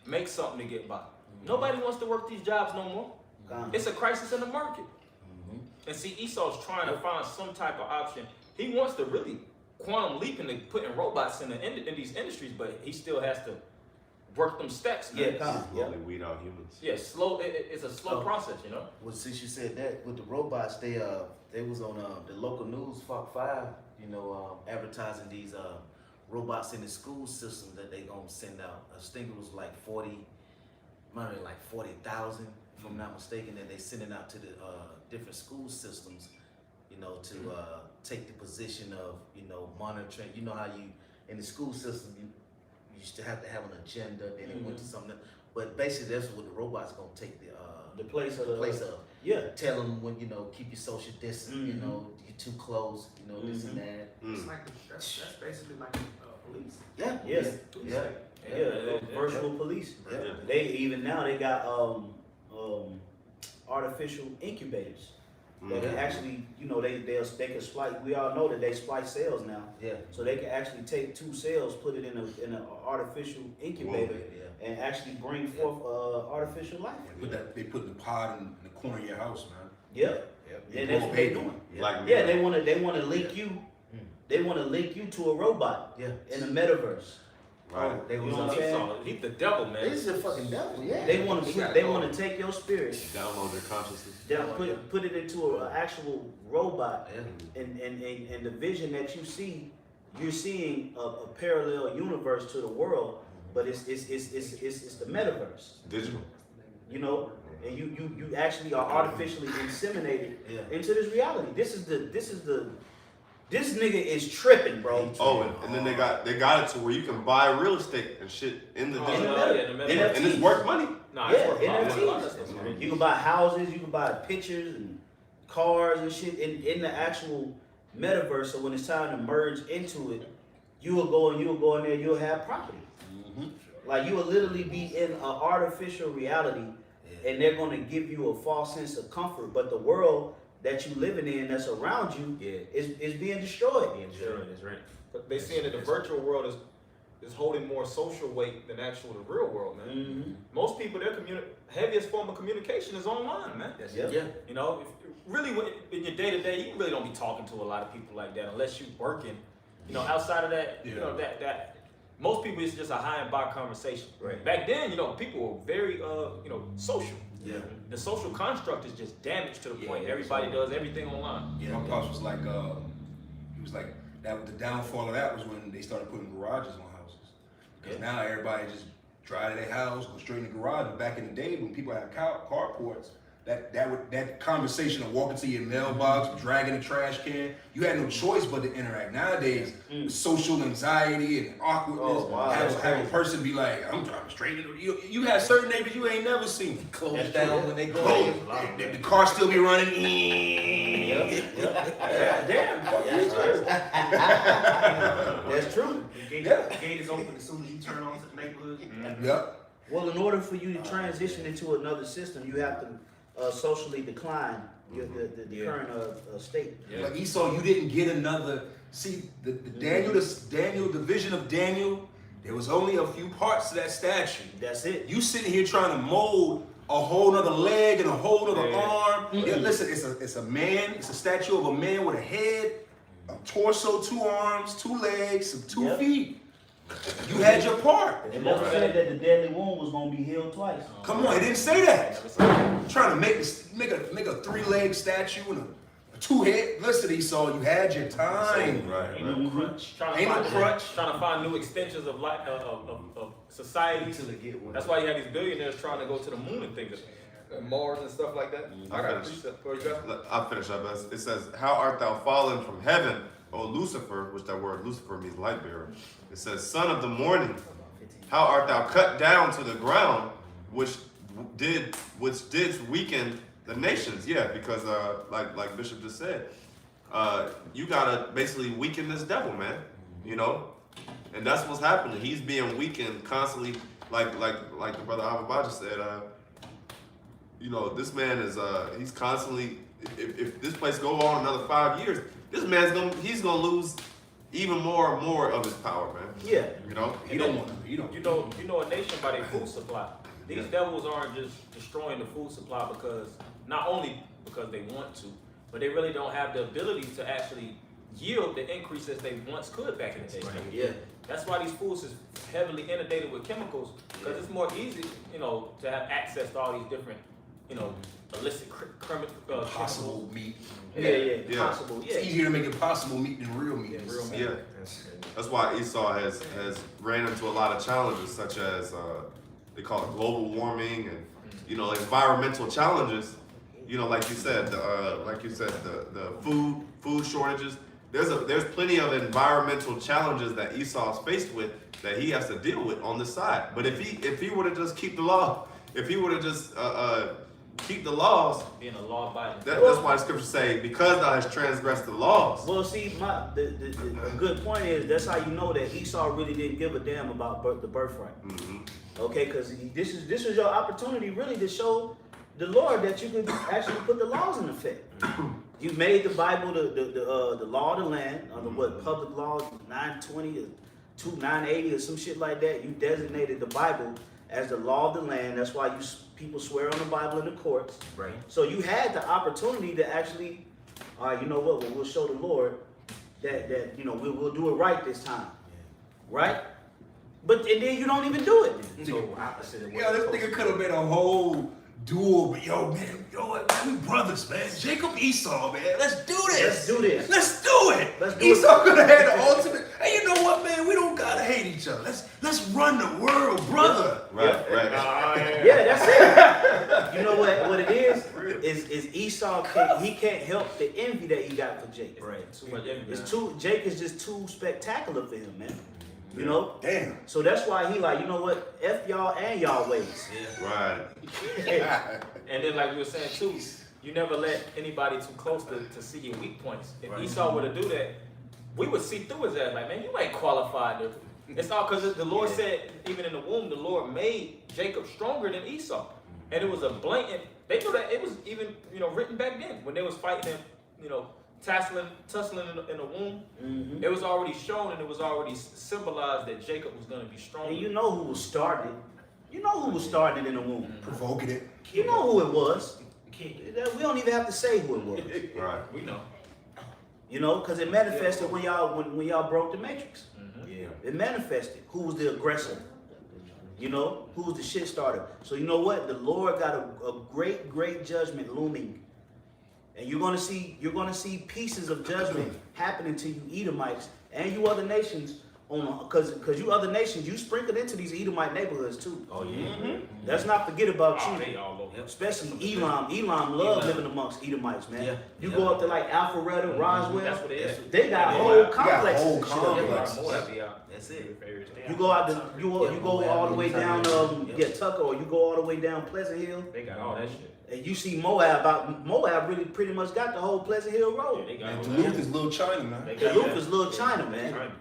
make something to get by. Nobody wants to work these jobs no more. It's a crisis in the market. And see, Esau's trying to find some type of option. He wants to really quantum leap into putting robots in these industries, but he still has to work them steps. Man. Slowly weed out humans. Yeah, slow. It's a slow process, Well, since you said that with the robots, they was on the local news, Fox 5, advertising these robots in the school system that they gonna send out. I think it was like 40,000, if I'm not mistaken, that they sending out to the different school systems, to take the position of monitoring. You know how you in the school system you used to have an agenda, then it went to something. But basically, that's what the robots gonna take The place of. Yeah, tell them when keep your social distance. You're too close. This and that. It's like that's basically like police. Yeah, Yes. yeah. Virtual police. Yeah. They even now they got artificial incubators. They can actually, they can splice. We all know that they splice cells now. Yeah. So they can actually take 2 cells, put it in an artificial incubator, and actually bring forth artificial life. They put the pod in the corner of your house, man. Yeah. Yeah, that's what they're doing. Yeah, they want to link you. They want to link you to a robot. Yeah. In the metaverse. Right. They You was know what I'm on saying? Esau, he's the devil, man. This is a fucking devil, yeah. They want He to got they all- want to take your spirit, Download your consciousness. down, put it into an actual robot, Yeah. and the vision that you see, you're seeing a parallel universe to the world, but it's the metaverse, Digital. you know, and you actually are artificially inseminated Yeah. into this reality. This nigga is tripping, bro. Oh, and then they got it to where you can buy real estate and shit in the Oh, digital. yeah, yeah, the meta- NFT. And it's worth money. Nah, Yeah, it's worth a lot of NFTs. stuff, man. You can buy houses, you can buy pictures and cars and shit in the actual metaverse. So when it's time to merge into it, you will go in there, you'll have property. Like you will literally be in an artificial reality, and they're gonna give you a false sense of comfort. But the world that you living in, that's around you, is being destroyed. That's right. But they seeing that the virtual world is holding more social weight than actual the real world, man. Mm-hmm. Most people, their heaviest form of communication is online, man. Yep. Yeah. You know, really in your day to day, you really don't be talking to a lot of people like that unless you working. You know, outside of that, you know that most people it's just a high and by conversation. Right. Back then, you know, people were very social. Yeah. The social construct is just damaged to the point everybody does everything online. Yeah. My pops was like, he was like, that the downfall of that was when they started putting garages on houses. Because now everybody just drive to their house, go straight in the garage. But back in the day when people had carports, that conversation of walking to your mailbox, dragging a trash can, you had no choice but to interact. Nowadays, social anxiety and awkwardness, Oh, wow. have a person be like, I'm driving straight into you have certain neighbors you ain't never seen. Close down when they go Oh, the car still be running. Damn. That's true. The gate is open as soon as you turn on to the neighborhood. Yep. Well, in order for you to transition into another system, you have to socially decline the current state. Like Esau, you didn't get another. See, the Daniel, the vision of Daniel, there was only a few parts to that statue. That's it. You sitting here trying to mold a whole nother leg and a whole nother arm. Yeah, listen, it's a man, it's a statue of a man with a head, a torso, 2 arms, 2 legs, and 2 feet. You had your part. It never said that the deadly wound was gonna be healed twice. Come on, it didn't say that. Trying to make a 3-leg statue and a 2-head. Listen, Esau, you had your time. Right. Ain't no crutch. Trying to find new extensions of life, of society. Until they get one. That's why you have these billionaires trying to go to the moon and things, and Mars and stuff like that. I got a precept for you guys. I'll finish up. It says, "How art thou fallen from heaven, O Lucifer?" Which that word Lucifer means light bearer. It says, "Son of the morning, how art thou cut down to the ground, which did weaken the nations?" Yeah, because like Bishop just said, you gotta basically weaken this devil, man. You know, and that's what's happening. He's being weakened constantly, like the brother Abba said. You know, this man is he's constantly. If this place go on another 5 years, this man's gonna lose even more and more of his power, man. Yeah. You know. You don't. You know a nation by their food supply. These devils aren't just destroying the food supply not only because they want to, but they really don't have the ability to actually yield the increases they once could back in the day. Yeah. That's why these foods is heavily inundated with chemicals, because it's more easy, to have access to all these different, illicit Possible meat. Yeah. Possible. It's Yeah. easier to make impossible meat than real meat. Yeah. That's why Esau has ran into a lot of challenges, such as they call it global warming and environmental challenges. Like you said, the food shortages. There's plenty of environmental challenges that Esau's faced with that he has to deal with on the side. But if he were to just keep the law, if he were to just keep the laws, being a law-abiding. that's why the scriptures say, because thou hast transgressed the laws. Well, see, the good point is that's how you know that Esau really didn't give a damn about the birthright. Okay, because this is your opportunity really to show the Lord that you could actually put the laws in effect. You made the Bible the law of the land, under what public laws 920 or 2980 or some shit like that. You designated the Bible as the law of the land. That's why people swear on the Bible in the courts. Right. So you had the opportunity to actually, all right, you know what? We'll show the Lord that we'll do it right this time, right? and then you don't even do it. So opposite of what Yo, this you're nigga supposed could have been a whole duel, but yo, man, we brothers, man. Jacob, Esau, man. Let's do this. Let's do this. Let's do it. Let's do Esau could have had the ultimate. Hey, you know what, man? We don't gotta hate each other. Let's run the world, brother. Right. Yeah, that's it. You know what it is Esau can't help the envy that he got for Jake. Right. Too much envy. Jake is just too spectacular for him, man. You know? Damn. So that's why he like, you know what? F y'all and y'all ways. Right. And then, like you were saying too, you never let anybody too close to see your weak points. If Esau were to do that, we would see through his ass. Like, man, you ain't qualified to. It's all because the Lord said, even in the womb, the Lord made Jacob stronger than Esau, and it was a blatant. They knew that it was even written back then when they was fighting him, tussling in the womb. Mm-hmm. It was already shown and it was already symbolized that Jacob was going to be stronger. And you know who was started. You know who was started in the womb. Provoking it. You know who it was. We don't even have to say who it was. Right. We know. You know, because it manifested when y'all broke the matrix. Yeah. It manifested who was the aggressor. You know, who was the shit starter. So you know what? The Lord got a great judgment looming. And you're gonna see pieces of judgment happening to you Edomites and you other nations because you other nations, you sprinkled into these Edomite neighborhoods too. Oh yeah. Let's not forget about you. They all over. Especially Elam. Elam love living amongst Edomites, man. Yeah. You go up to like Alpharetta, Roswell. That's what it is. They got Yeah. whole They complexes. whole and shit up there. complexes. That's it. You go out to you go all the way down Tucker, or you go all the way down Pleasant Hill, They got all that shit. and you see Moab really pretty much got the whole Pleasant Hill Yeah, Road. they got And all Duluth that. is little China, man. They got Duluth that. is little China, man. Right.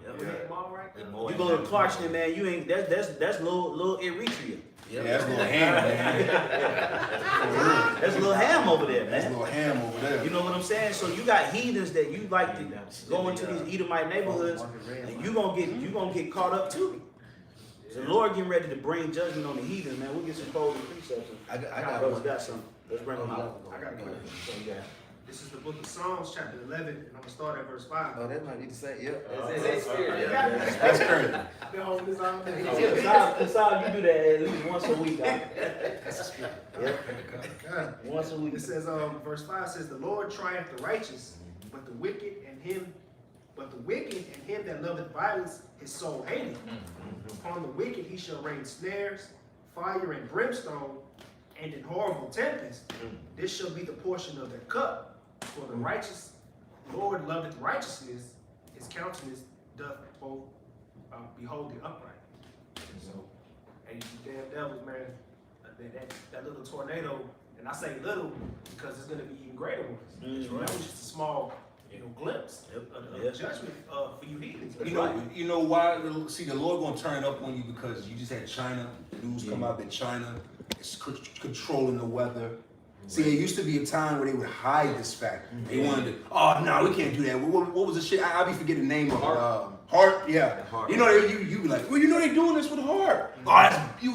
You go to Clarkston, man. You ain't that's little Eritrea. Yeah, that's little ham, man. That's little ham over there, That's man. little ham over there. You know what I'm saying? So you got heathens that you like to go into these Edomite neighborhoods, and you gonna get caught up too. The Lord getting ready to bring judgment on the heathens, man. We'll get some codes and precepts. I got Brothers got some. Let's bring them out. I got a question. This is the book of Psalms, chapter 11, and I'm gonna start at verse 5. Oh, that might need to say, yep. That's crazy. I've been holding this all day. Kasal, you do that at least once a week. Once a week. It says, verse 5 says, the Lord triumphs the righteous, but the wicked and him that loveth violence, his soul hateth. Upon the wicked he shall rain snares, fire and brimstone, and in horrible tempest. This shall be the portion of their cup. For the righteous, Lord loveth righteousness, his countenance doth both behold the upright. So, and you damn devils, man, that little tornado, and I say little because it's going to be even greater ones. That was just a small, glimpse of the judgment for you heathens. You know why? See, the Lord gonna turn it up on you because you just had China. The news come out that China is controlling the weather. See, there used to be a time where they would hide this fact. They wanted to, oh no, we can't do that. What was the shit? I be forgetting the name of it. Heart, yeah. Heart. You know, you be like, well, you know they doing this with heart. Oh, that's you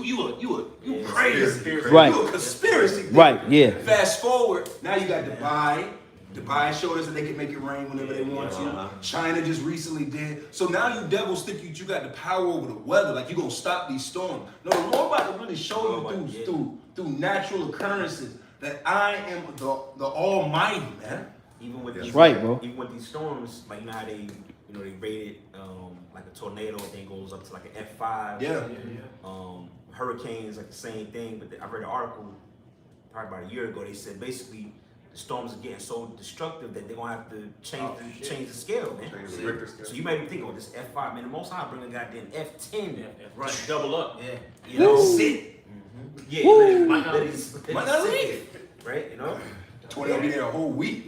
crazy. Right. You a conspiracy theory. Right, yeah. Fast forward, now you got Dubai. Dubai showed us that they can make it rain whenever they want to. China just recently did. So now you devils think you got the power over the weather, like you gonna stop these storms. No, the Lord about to really show you through natural occurrences that I am the Almighty, man. Even with That's these, right, bro. Even with these storms, like how they rated like a tornado, then goes up to like an F5. Yeah. Hurricanes, like the same thing. But I read an article probably about a year ago. They said basically the storms are getting so destructive that they're gonna have to change the scale, man. Change the Richter scale. So you might be thinking, oh, this F5, man. The Most High bring a goddamn F10. Right. Double up. Yeah. You know, sit. Yeah, might not leave. Right, you know. 20 be there a whole week.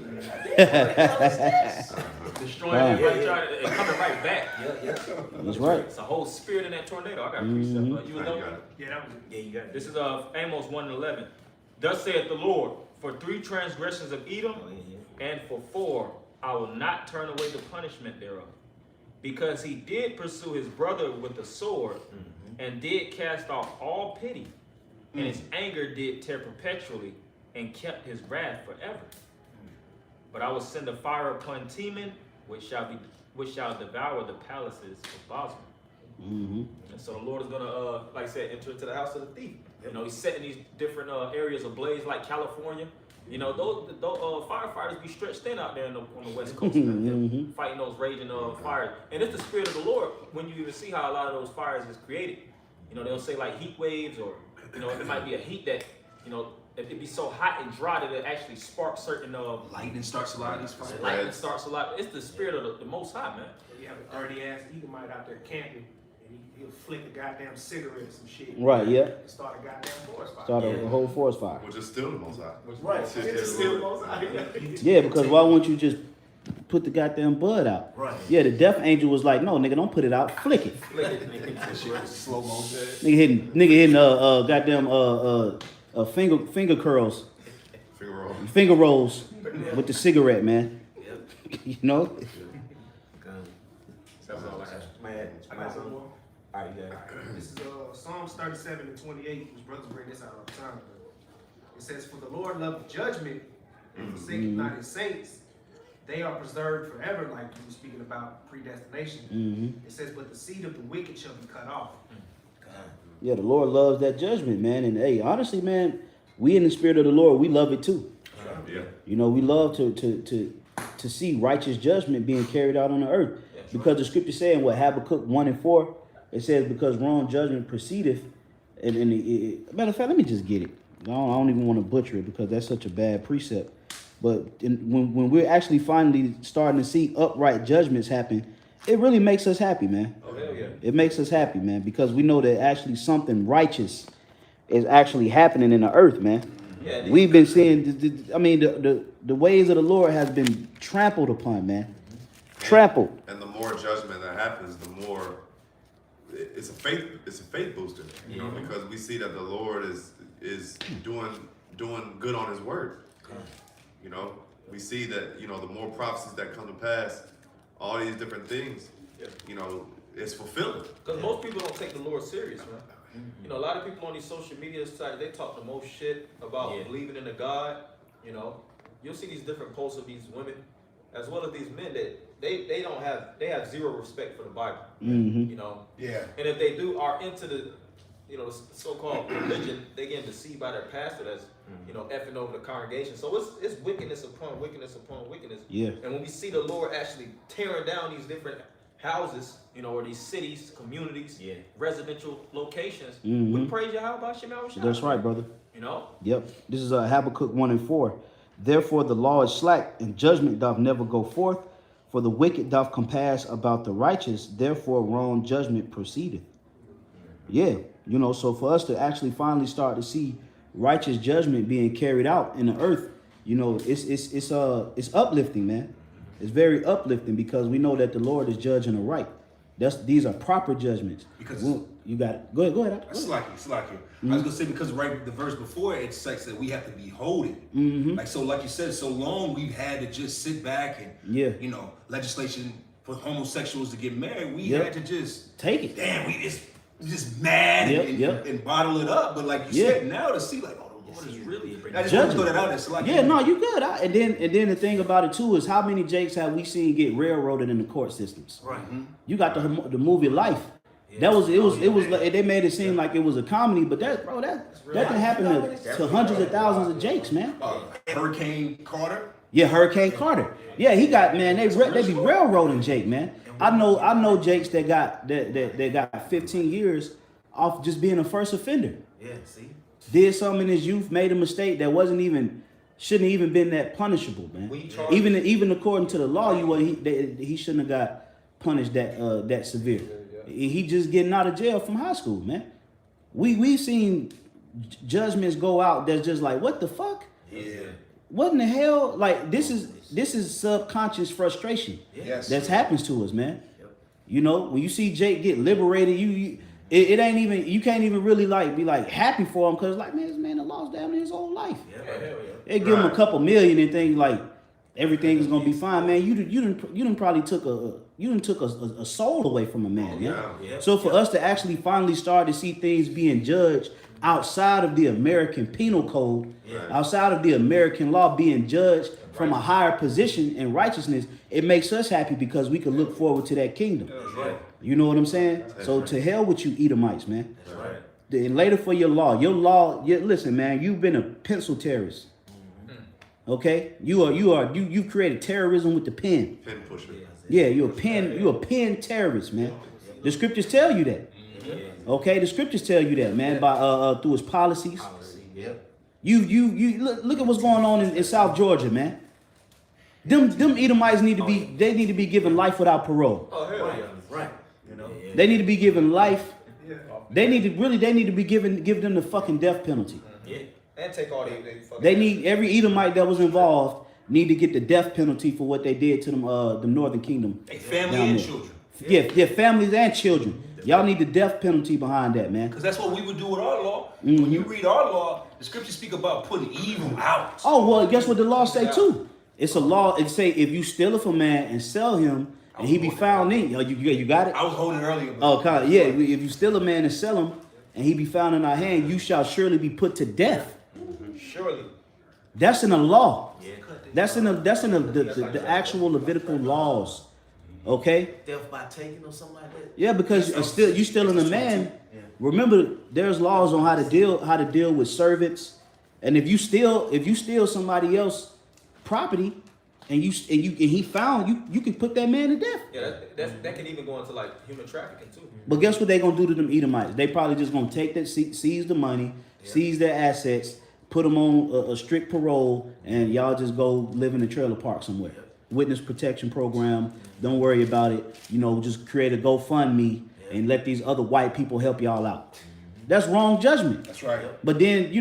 Destroying everybody, and coming right back. That's right. It's a whole spirit in that tornado. I got a precept. You was You know? got it. Yeah, that was it. Yeah, you got This is Amos 1:11. Thus saith the Lord, for 3 transgressions of Edom, and for 4 I will not turn away the punishment thereof. Because he did pursue his brother with the sword, and did cast off all pity, and his anger did tear perpetually, and kept his wrath forever. But I will send a fire upon Teman, which shall devour the palaces of Bosra. And so the Lord is gonna, like I said, enter into the house of the thief. You know, he's setting these different areas ablaze, like California. You know, those firefighters be stretched thin out there on the West Coast, man, fighting those raging fires. And it's the Spirit of the Lord when you even see how a lot of those fires is created. You know, they'll say like heat waves, or, you know, it might be a heat that, you know, it be so hot and dry that it actually sparks certain Lightning starts a lot of these fires. lightning starts a lot. It's the Spirit of the Most High, man. You have a dirty ass Edomite out there camping, and he'll flick a goddamn cigarette and some shit. Right, yeah. And start a goddamn forest fire. Start a whole forest fire. Which is still the most high. Right. It's It's still the most high. Yeah, because why won't you just put the goddamn bud out? Right. Yeah, the death angel was like, no, nigga, don't put it out, flick it. Slow motion. Nigga hitting goddamn finger curls, Figure roll. finger rolls with the cigarette, man. You know? That's all I have. I got some more. All right, yeah. This is Psalms 37 and 28. Which brothers bring this out all the time. It says, "For the Lord loveth judgment, and forsaketh not his saints. They are preserved forever," like you were speaking about predestination. It says, "But the seed of the wicked shall be cut off." Yeah, the Lord loves that judgment, man. And hey, honestly, man, we in the Spirit of the Lord, we love it too. Yeah. You know, we love to see righteous judgment being carried out on the earth. Because the scripture saying what Habakkuk 1 and 4, it says, because wrong judgment proceedeth. Matter of fact, let me just get it. I don't even want to butcher it because that's such a bad precept. But when we're actually finally starting to see upright judgments happen, it really makes us happy, man. Oh, hell yeah. It makes us happy, man, because we know that actually something righteous is actually happening in the earth, man. Yeah, We've been seeing, the ways of the Lord has been trampled upon, man. Trampled. And the more judgment that happens, the more it's a faith booster. You know, because we see that the Lord is doing good on his word. You know, we see that, you know, the more prophecies that come to pass, all these different things, you know, it's fulfilling. Because most people don't take the Lord serious, man. You know, a lot of people on these social media sites, they talk the most shit about believing in a God. You know, you'll see these different posts of these women, as well as these men that they have zero respect for the Bible. You know, and if they are into the, you know, so-called religion, they get deceived by their pastor that's, you know, effing over the congregation. So it's wickedness upon wickedness upon wickedness. Yeah. And when we see the Lord actually tearing down these different houses, you know, or these cities, communities, residential locations, we praise Yahweh Shema. That's right, brother. You know? Yep. This is Habakkuk 1 and 4. Therefore the law is slack, and judgment doth never go forth. For the wicked doth compass about the righteous, therefore wrong judgment proceedeth. Yeah, you know, so for us to actually finally start to see righteous judgment being carried out in the earth, you know, it's uplifting, man. It's very uplifting because we know that the Lord is judging aright. These are proper judgments. Because you got it. Go ahead. It's like you. I was gonna say, because the verse before it says that we have to behold it. Like, so like you said, so long we've had to just sit back and you know, legislation for homosexuals to get married, we had to just take it. Damn, we just mad and bottle it up. But like you said, now to see like, oh, the Lord is really I just want to throw that out there. So like, no, you good. And then the thing about it too is how many Jakes have we seen get railroaded in the court systems? Right. You got the movie Life. That was it was like, they made it seem like it was a comedy, but that can happen to hundreds of thousands of Jakes, man. Hurricane Carter. Yeah, Hurricane Carter. Yeah, he got, man, they be railroading Jake, man. I know Jakes that got 15 years off just being a first offender. Yeah, see? Did something in his youth, made a mistake that shouldn't even been that punishable, man. Even according to the law, he shouldn't have got punished that severe. He just getting out of jail from high school, man. We've seen judgments go out that's just like, what the fuck? Yeah. What in the hell? Like, this is subconscious frustration that happens to us, man. Yep. You know, when you see Jake get liberated, it ain't even, you can't even really like be like happy for him, because like, man, this man lost damn near his whole life. They give him a couple million and think like everything is gonna be fine, man. You didn't probably took a soul away from a man, yeah. So for us to actually finally start to see things being judged outside of the American Penal Code, outside of the American law, being judged from a higher position in righteousness, it makes us happy because we can look forward to that kingdom. That's right. You know what I'm saying? So to hell with you Edomites, man. That's right. And later for your law, listen, man, you've been a pencil terrorist. Okay? You created terrorism with the pen. Pin pusher. Yeah, you're a pen terrorist, man. The scriptures tell you that. Okay, the scriptures tell you that, man, by through his policies. Yep. You look at what's going on in South Georgia, man. Them Edomites need to be given life without parole. Oh, hell yeah. Right. You know. They need to be given life. They need to be give them the fucking death penalty. Yeah. And take all they fucking. They need every Edomite that was involved need to get the death penalty for what they did to them the Northern Kingdom. They family down and there. children. Yeah, families and children. Y'all need the death penalty behind that, man. Because that's what we would do with our law. When you read our law, the scriptures speak about putting evil out. Oh well, guess what the law say too? It's a law. It say if you steal it from a man and sell him, and he be found in you got it. I was holding earlier. Oh, God, yeah. If you steal a man and sell him, and he be found in our hand, you shall surely be put to death. Surely. That's in the law. Yeah. That's in the actual Levitical laws. Okay. Death by taking or something like that. Yeah, because you stealing a man. Remember, there's laws on how to deal with servants, and if you steal somebody else's property, and he found you, you can put that man to death. Yeah, that can even go into like human trafficking too. But guess what they gonna do to them Edomites? They probably just gonna take that, seize the money, seize their assets, put them on a strict parole, and y'all just go live in a trailer park somewhere. Witness protection program. Don't worry about it. Just create a GoFundMe and let these other white people help y'all out. That's wrong judgment. That's right. But then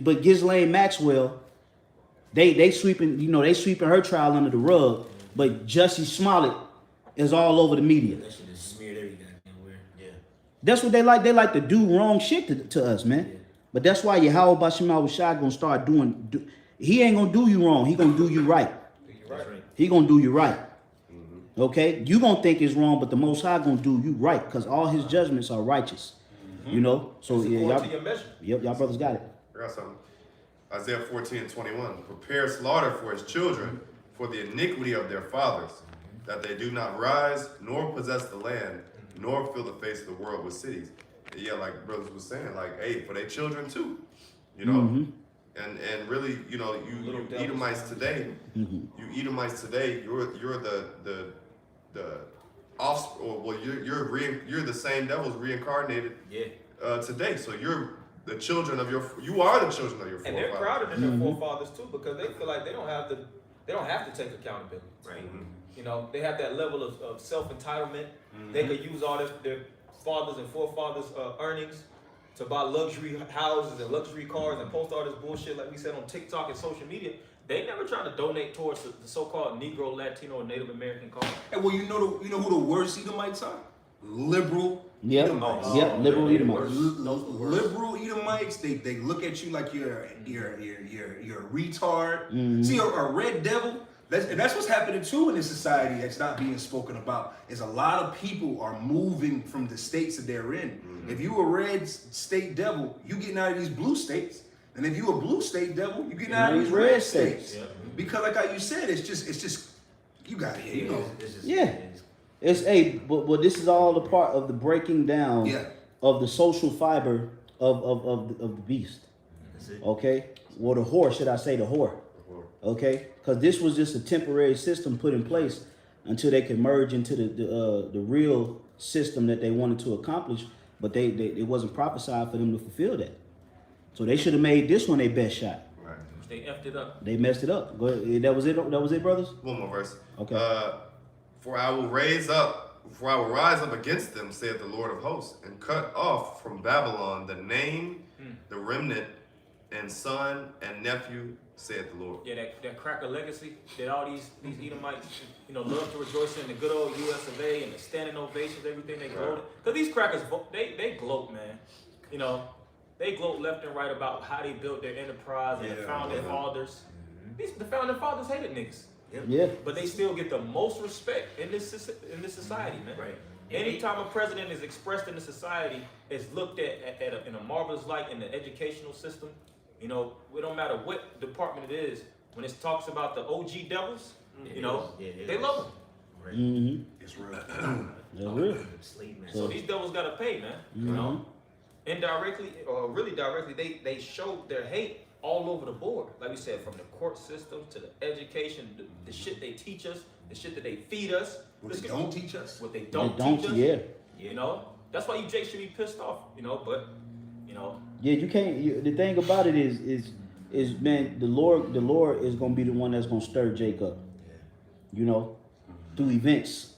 but Ghislaine Maxwell, they sweeping her trial under the rug. But Jussie Smollett is all over the media. That shit is smeared every goddamn where. Yeah. That's what they like. They like to do wrong shit to us, man. Yeah. But that's why Yahweh Bashim Shai gonna start doing. He ain't gonna do you wrong. He gonna do you right. Right. He gonna do you right. Okay, you gonna think it's wrong, but the Most High gonna do you right because all His judgments are righteous. So yeah, According to your measure. y'all brothers got it. I got something. Isaiah 14:21. Prepare slaughter for his children, for the iniquity of their fathers, that they do not rise, nor possess the land, nor fill the face of the world with cities. Yeah, like brothers was saying, like, hey, for their children too, and really, you Edomites today, you're the offspring. Well, you're the same devils reincarnated. Today, so you're the children of you are the children of your forefathers. And they're prouder than their forefathers too, because they feel like they don't have to take accountability. Right. They have that level of self-entitlement. They could use all their fathers and forefathers' earnings to buy luxury houses and luxury cars and post all this bullshit like we said on TikTok and social media. They never try to donate towards the so-called Negro, Latino, or Native American cause. And well, you know who the worst Edomites are? Liberal Yep. Edomites. Liberal Edomites. Liberal Edomites. They look at you like you're a retard. See, a red devil. That's what's happening too in this society that's not being spoken about. Is a lot of people are moving from the states that they're in. If you a red state devil, you getting out of these blue states. And if you a blue state devil, you getting out of these red states. Because like how you said, it's just you got it. But this is all a part of the breaking down of the social fiber of the beast. Okay? Or the whore, should I say the whore? Okay? Because this was just a temporary system put in place until they could merge into the real system that they wanted to accomplish, but it wasn't prophesied for them to fulfill that. So they should have made this one their best shot. Right. They effed it up. They messed it up. Go ahead. That was it, brothers? One more verse. Okay. For I will rise up against them, saith the Lord of hosts, and cut off from Babylon the name, the remnant, and son and nephew, saith the Lord. Yeah, that cracker legacy that all these Edomites, love to rejoice in, the good old U.S. of A. and the standing ovations, everything they gloat. Because these crackers, they gloat, man. They gloat left and right about how they built their enterprise and the founding fathers. The founding fathers hated niggas. Yeah. But they still get the most respect in this society, man. Right. Anytime a president is expressed in the society, is looked at in a marvelous light in the educational system. It don't matter what department it is. When it talks about the OG devils, You know, Yeah, it they is. love him. Right. Mm-hmm. It's real. That's real. Slave man. So these devils gotta pay, man. You know, indirectly or really directly, they show their hate all over the board. Like we said, from the court system to the education, the shit they teach us, the shit that they feed us. What they don't teach us. What they They don't don't, teach us. yeah. You know, that's why you Jake should be pissed off. You know, but you know, Yeah, you can't. The thing about it is man, the Lord is gonna be the one that's gonna stir Jacob. You know, through events.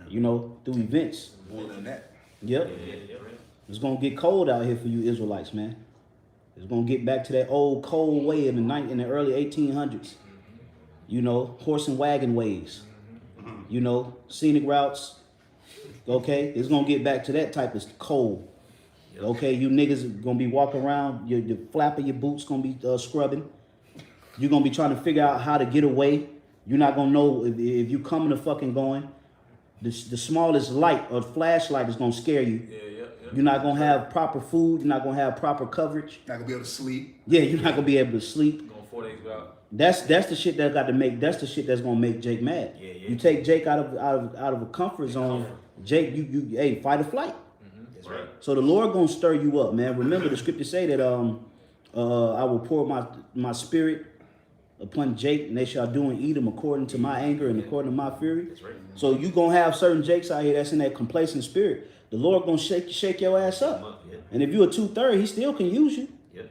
You know, through events. More than that. Yep. Yeah, right. It's gonna get cold out here for you Israelites, man. It's gonna get back to that old cold way in the early 1800s. You know, horse and wagon ways. You know, scenic routes. Okay, it's gonna get back to that type of cold. Okay, you niggas are gonna be walking around. The flap of your boots gonna be scrubbing. You're gonna be trying to figure out how to get away. You're not gonna know if you coming or fucking going. The smallest light or flashlight is gonna scare you. yeah. You're not gonna have proper food. You're not gonna have proper coverage. Not gonna be able to sleep. Yeah, you're not gonna be able to sleep. Going 4 days without. That's the shit that got to make. That's the shit that's gonna make Jake mad. Yeah. You take Jake out of a comfort zone. Jake, you hey, fight or flight. That's right. So the Lord gonna stir you up, man. Remember the scripture say that I will pour my spirit upon Jake, and they shall do and eat him according to my anger and according to my fury. That's right. So you gonna have certain Jakes out here that's in that complacent spirit. The Lord gonna shake your ass up. Yeah. And if you a 2/3, he still can use you. Yeah.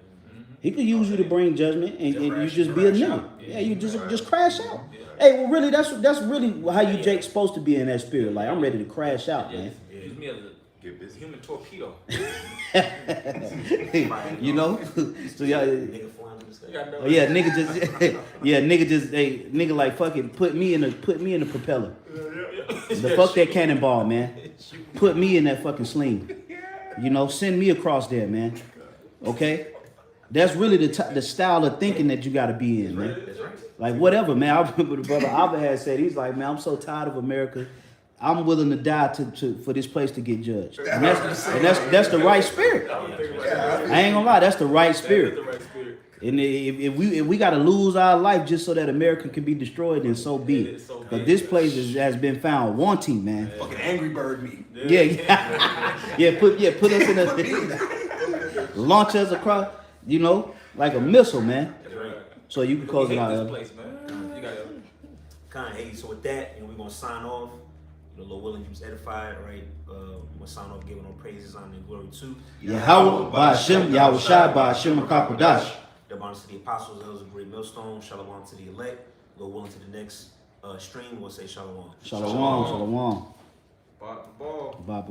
He could use you to bring judgment, and you just be a crash nigga. out. Yeah, you just crash out. Hey, well, really, that's really how you Jake's supposed to be in that spirit. Like, I'm ready to crash out, man. Use me as a Get busy. human torpedo. You know? So yeah, Nigga flying in the sky. You gotta know yeah, nigga just, nigga like fucking put me in the propeller. The fuck that cannonball, man. Put me in that fucking sling. You know, send me across there, man. Okay? That's really the style of thinking that you got to be in, man. That's right. Like whatever, man. I remember the brother Abba had said, he's like, man, I'm so tired of America. I'm willing to die to for this place to get judged. And that's the right spirit. I ain't gonna lie, that's the right spirit. the right spirit. And if we gotta lose our life just so that America can be destroyed, then so be it. But this place has been found wanting, man. Fucking Angry Bird me. Yeah, put us in a launch us across, you know, like a missile, man. That's right. So you can close You it hate this out. place, man. You gotta. Kind of hey, so with that, we're gonna sign off. Lord willing, you was edified, right? We're gonna sign off, giving all praises, honor, and glory to Yahweh, Ba'ashem, Yahweh Shai, Ba'ashem, Akakodash. the honors to the apostles, elders of the great millstone. Shalom to the elect. Lord willing, to the next stream, we'll say shalom. Shalom, shalom. Ball. Bye.